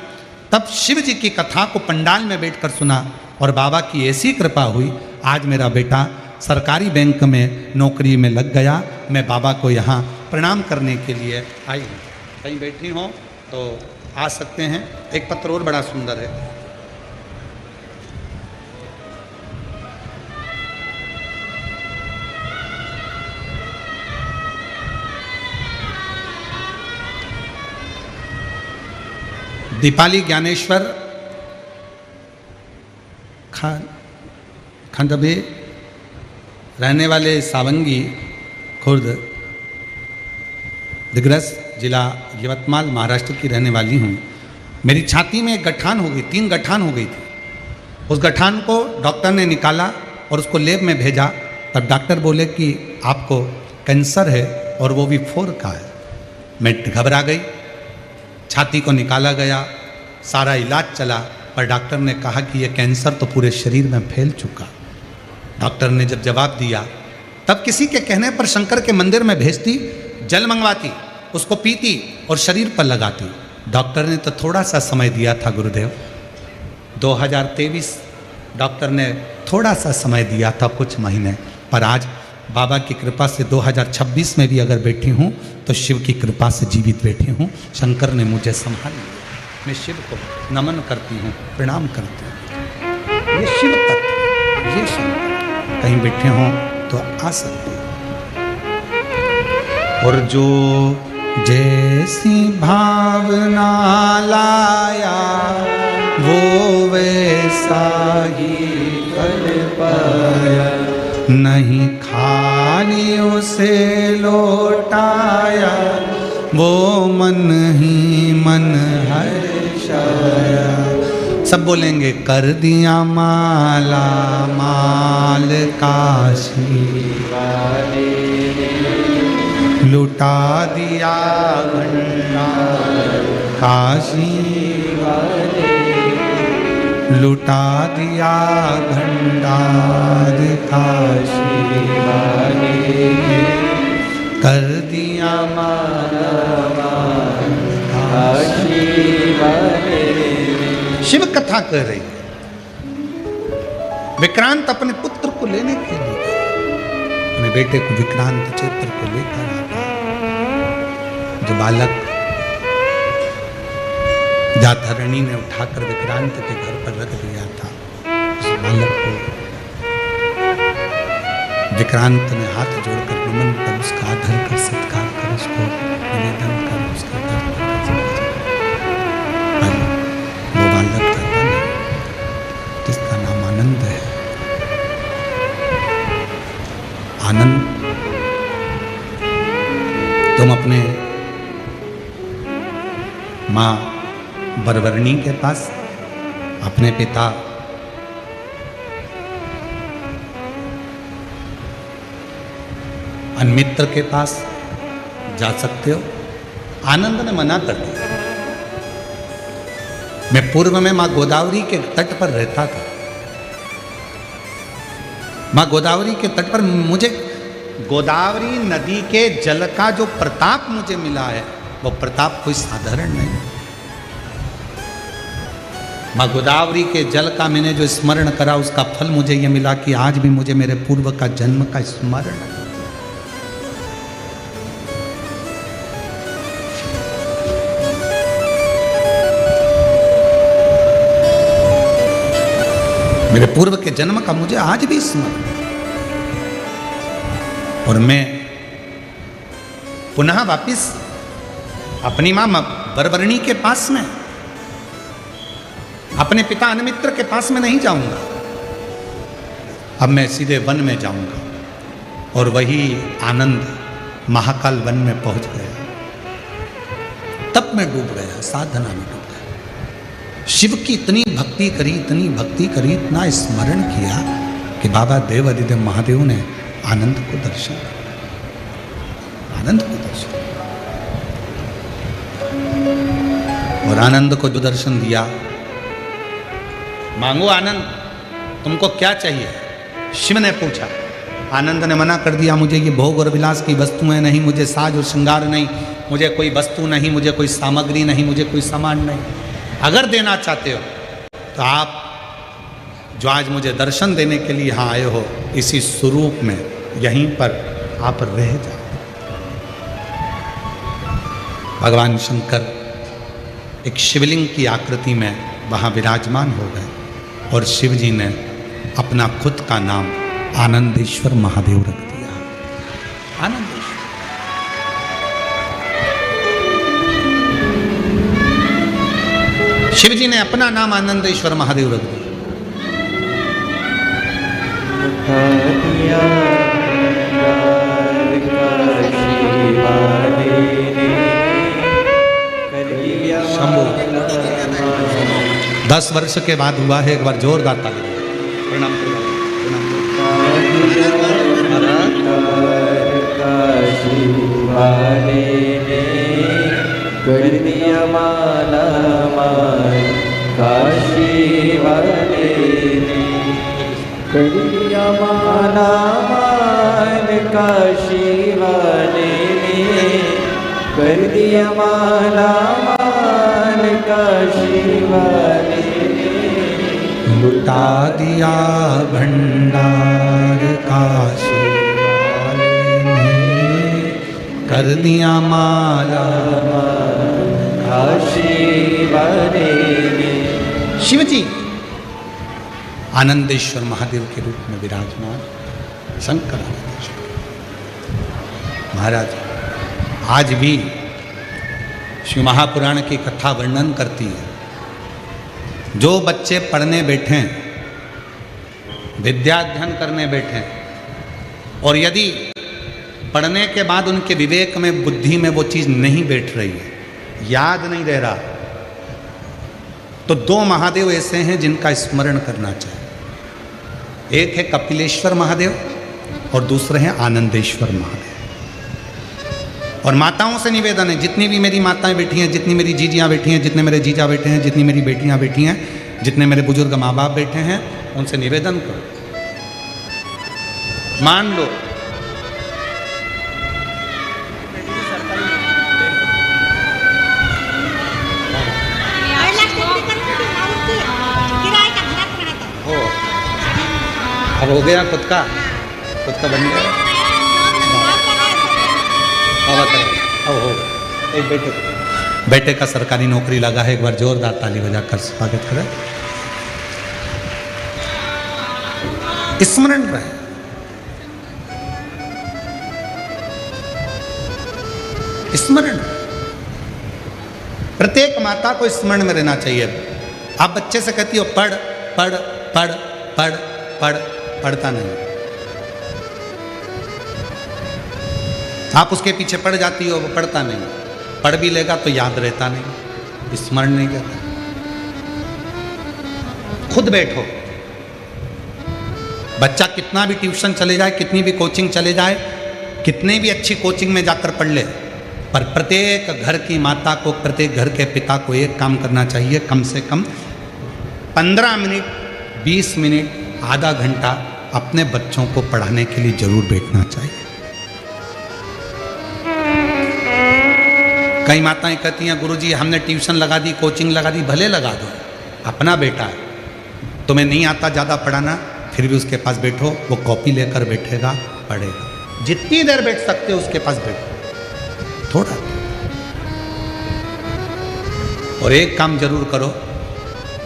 तब शिव जी की कथा को पंडाल में बैठकर सुना और बाबा की ऐसी कृपा हुई, आज मेरा बेटा सरकारी बैंक में नौकरी में लग गया। मैं बाबा को यहाँ प्रणाम करने के लिए आई हूँ। कहीं बैठी हों तो आ सकते हैं। एक पत्र और बड़ा सुंदर है। दीपाली ज्ञानेश्वर खंडभे रहने वाले सावंगी खुर्द दिग्रस जिला यवतमाल महाराष्ट्र की रहने वाली हूँ। मेरी छाती में एक गठान हो गई, 3 गठान हो गई थी। उस गठान को डॉक्टर ने निकाला और उसको लैब में भेजा। तब डॉक्टर बोले कि आपको कैंसर है और वो भी 4 का है। मैं घबरा गई। छाती को निकाला गया, सारा इलाज चला पर डॉक्टर ने कहा कि ये कैंसर तो पूरे शरीर में फैल चुका। डॉक्टर ने जब जवाब दिया तब किसी के कहने पर शंकर के मंदिर में भेजती, जल मंगवाती, उसको पीती और शरीर पर लगाती। डॉक्टर ने तो थोड़ा सा समय दिया था गुरुदेव। 2023 डॉक्टर ने थोड़ा सा समय दिया था, कुछ महीने, पर आज बाबा की कृपा से 2026 में भी अगर बैठी हूँ तो शिव की कृपा से जीवित बैठी हूँ। शंकर ने मुझे संभाल लिया। मैं शिव को नमन करती हूँ, प्रणाम करती हूँ। ये शिव तत्व, ये शंकर। कहीं बैठे हों तो आ सकते हैं। और जो जैसी भावना लाया वो वैसा ही फल पाया, नहीं खाली उसे लौटाया वो मन ही मन हर्षाया। सब बोलेंगे कर दिया माला माल काशी वाले ने, लुटा दिया भंडार काशी वाले, लुटा दिया भंडार काशी वाले, कर दिया माला माल काशी वाले। शिव कथा कह रही है। विक्रांत अपने पुत्र को लेने के लिए, अपने बेटे को विक्रांत चित्र को लेकर आता है। जो बालक जातरणी ने उठाकर विक्रांत के घर पर रख दिया था, उस बालक को विक्रांत ने हाथ जोड़कर नमन कर, उसका आदर कर, सत्कार कर, उसको निवेदन कर, उसके घर पर वो बालक जाता नहीं, जिसका नाम आनंद है। आनंद, तुम अपने माँ बरवरणी के पास, अपने पिता अन्मित्र के पास जा सकते हो। आनंद ने मना कर दिया। मैं पूर्व में मां गोदावरी के तट पर रहता था। मां गोदावरी के तट पर मुझे गोदावरी नदी के जल का जो प्रताप मुझे मिला है, वो प्रताप कोई साधारण नहीं। मां गोदावरी के जल का मैंने जो स्मरण करा, उसका फल मुझे ये मिला कि आज भी मुझे मेरे पूर्व का जन्म का स्मरण है। मेरे पूर्व के जन्म का मुझे आज भी स्मरण है। और मैं पुनः वापिस अपनी मां बरवरणी के पास में, अपने पिता अन्मित्र के पास में नहीं जाऊंगा। अब मैं सीधे वन में जाऊंगा। और वही आनंद महाकाल वन में पहुंच गया। तब मैं डूब गया, साधना में डूब गया। शिव की इतनी भक्ति करी, इतनी भक्ति करी, इतना स्मरण किया कि बाबा देव अधिदेव महादेव ने आनंद को दर्शन दिया। आनंद को दर्शन, और आनंद को जो दर्शन दिया, मांगो आनंद, तुमको क्या चाहिए? शिव ने पूछा। आनंद ने मना कर दिया, मुझे ये भोग और विलास की वस्तुएं नहीं, मुझे साज और श्रृंगार नहीं, मुझे कोई वस्तु नहीं, मुझे कोई सामग्री नहीं, मुझे कोई सामान नहीं। अगर देना चाहते हो तो आप जो आज मुझे दर्शन देने के लिए यहाँ आए हो, इसी स्वरूप में यहीं पर आप रह जाओ। भगवान शंकर एक शिवलिंग की आकृति में वहाँ विराजमान हो गए, और शिव जी ने अपना खुद का नाम आनंदेश्वर महादेव रख दिया। आनंदेश्वर। शिव जी ने अपना नाम आनंदेश्वर महादेव रख दिया। शंभू 10 वर्ष के बाद हुआ है। एक बार जोरदार ताली। प्रणाम कर दिया माला माल काशी वाले ने, कर दिया माला माल काशी वाले ने, कर दिया माला माल काशी वाले ने, लुटा दिया भंडार काशी वाले ने, कर दिया माला काशी वाले ने। शिव जी आनंदेश्वर महादेव के रूप में विराजमान, शंकर आनंदेश्वर महाराज। आज भी शिव महापुराण की कथा वर्णन करती है। जो बच्चे पढ़ने बैठे हैं, विद्याध्ययन करने बैठे हैं, और यदि पढ़ने के बाद उनके विवेक में, बुद्धि में वो चीज़ नहीं बैठ रही है, याद नहीं रह रहा, तो दो महादेव ऐसे हैं जिनका स्मरण करना चाहिए। एक है कपिलेश्वर महादेव और दूसरे हैं आनंदेश्वर महादेव। और माताओं से निवेदन है, जितनी भी मेरी माताएं बैठी हैं, जितनी मेरी जीजियाँ बैठी हैं, जितने मेरे जीजा बैठे हैं, जितनी मेरी बेटियाँ बैठी हैं, जितने मेरे बुजुर्ग माँ बाप बैठे हैं, उनसे निवेदन करो, मान लो हो, अब हो गया खुद का बन गया, अब हो गया। एक बेटे का सरकारी नौकरी लगा है, एक बार जोरदार ताली बजाकर स्वागत करें। स्मरण रहे, स्मरण, प्रत्येक माता को स्मरण में रहना चाहिए। आप बच्चे से कहती हो पढ़ पढ़ पढ़ पढ़ पढ़, पढ़ता नहीं, आप उसके पीछे पड़ जाती हो, वो पढ़ता नहीं, पढ़ भी लेगा तो याद रहता नहीं, स्मरण नहीं करता। खुद बैठो, बच्चा कितना भी ट्यूशन चले जाए, कितनी भी कोचिंग चले जाए, कितने भी अच्छी कोचिंग में जाकर पढ़ ले, पर प्रत्येक घर की माता को, प्रत्येक घर के पिता को एक काम करना चाहिए, कम से कम 15 मिनट, 20 मिनट, आधा घंटा अपने बच्चों को पढ़ाने के लिए जरूर बैठना चाहिए। कई माताएं कहती हैं गुरुजी हमने ट्यूशन लगा दी, कोचिंग लगा दी, भले लगा दो, अपना बेटा है, तुम्हें नहीं आता ज़्यादा पढ़ाना, फिर भी उसके पास बैठो, वो कॉपी लेकर बैठेगा, पढ़ेगा, जितनी देर बैठ सकते हो उसके पास बैठो थोड़ा। और एक काम जरूर करो,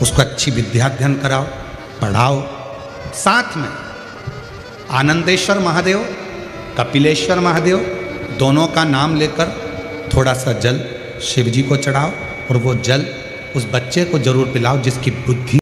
उसको अच्छी विद्याध्ययन कराओ, पढ़ाओ, साथ में आनंदेश्वर महादेव, कपिलेश्वर महादेव, दोनों का नाम लेकर थोड़ा सा जल शिव जी को चढ़ाओ, और वो जल उस बच्चे को जरूर पिलाओ जिसकी बुद्धि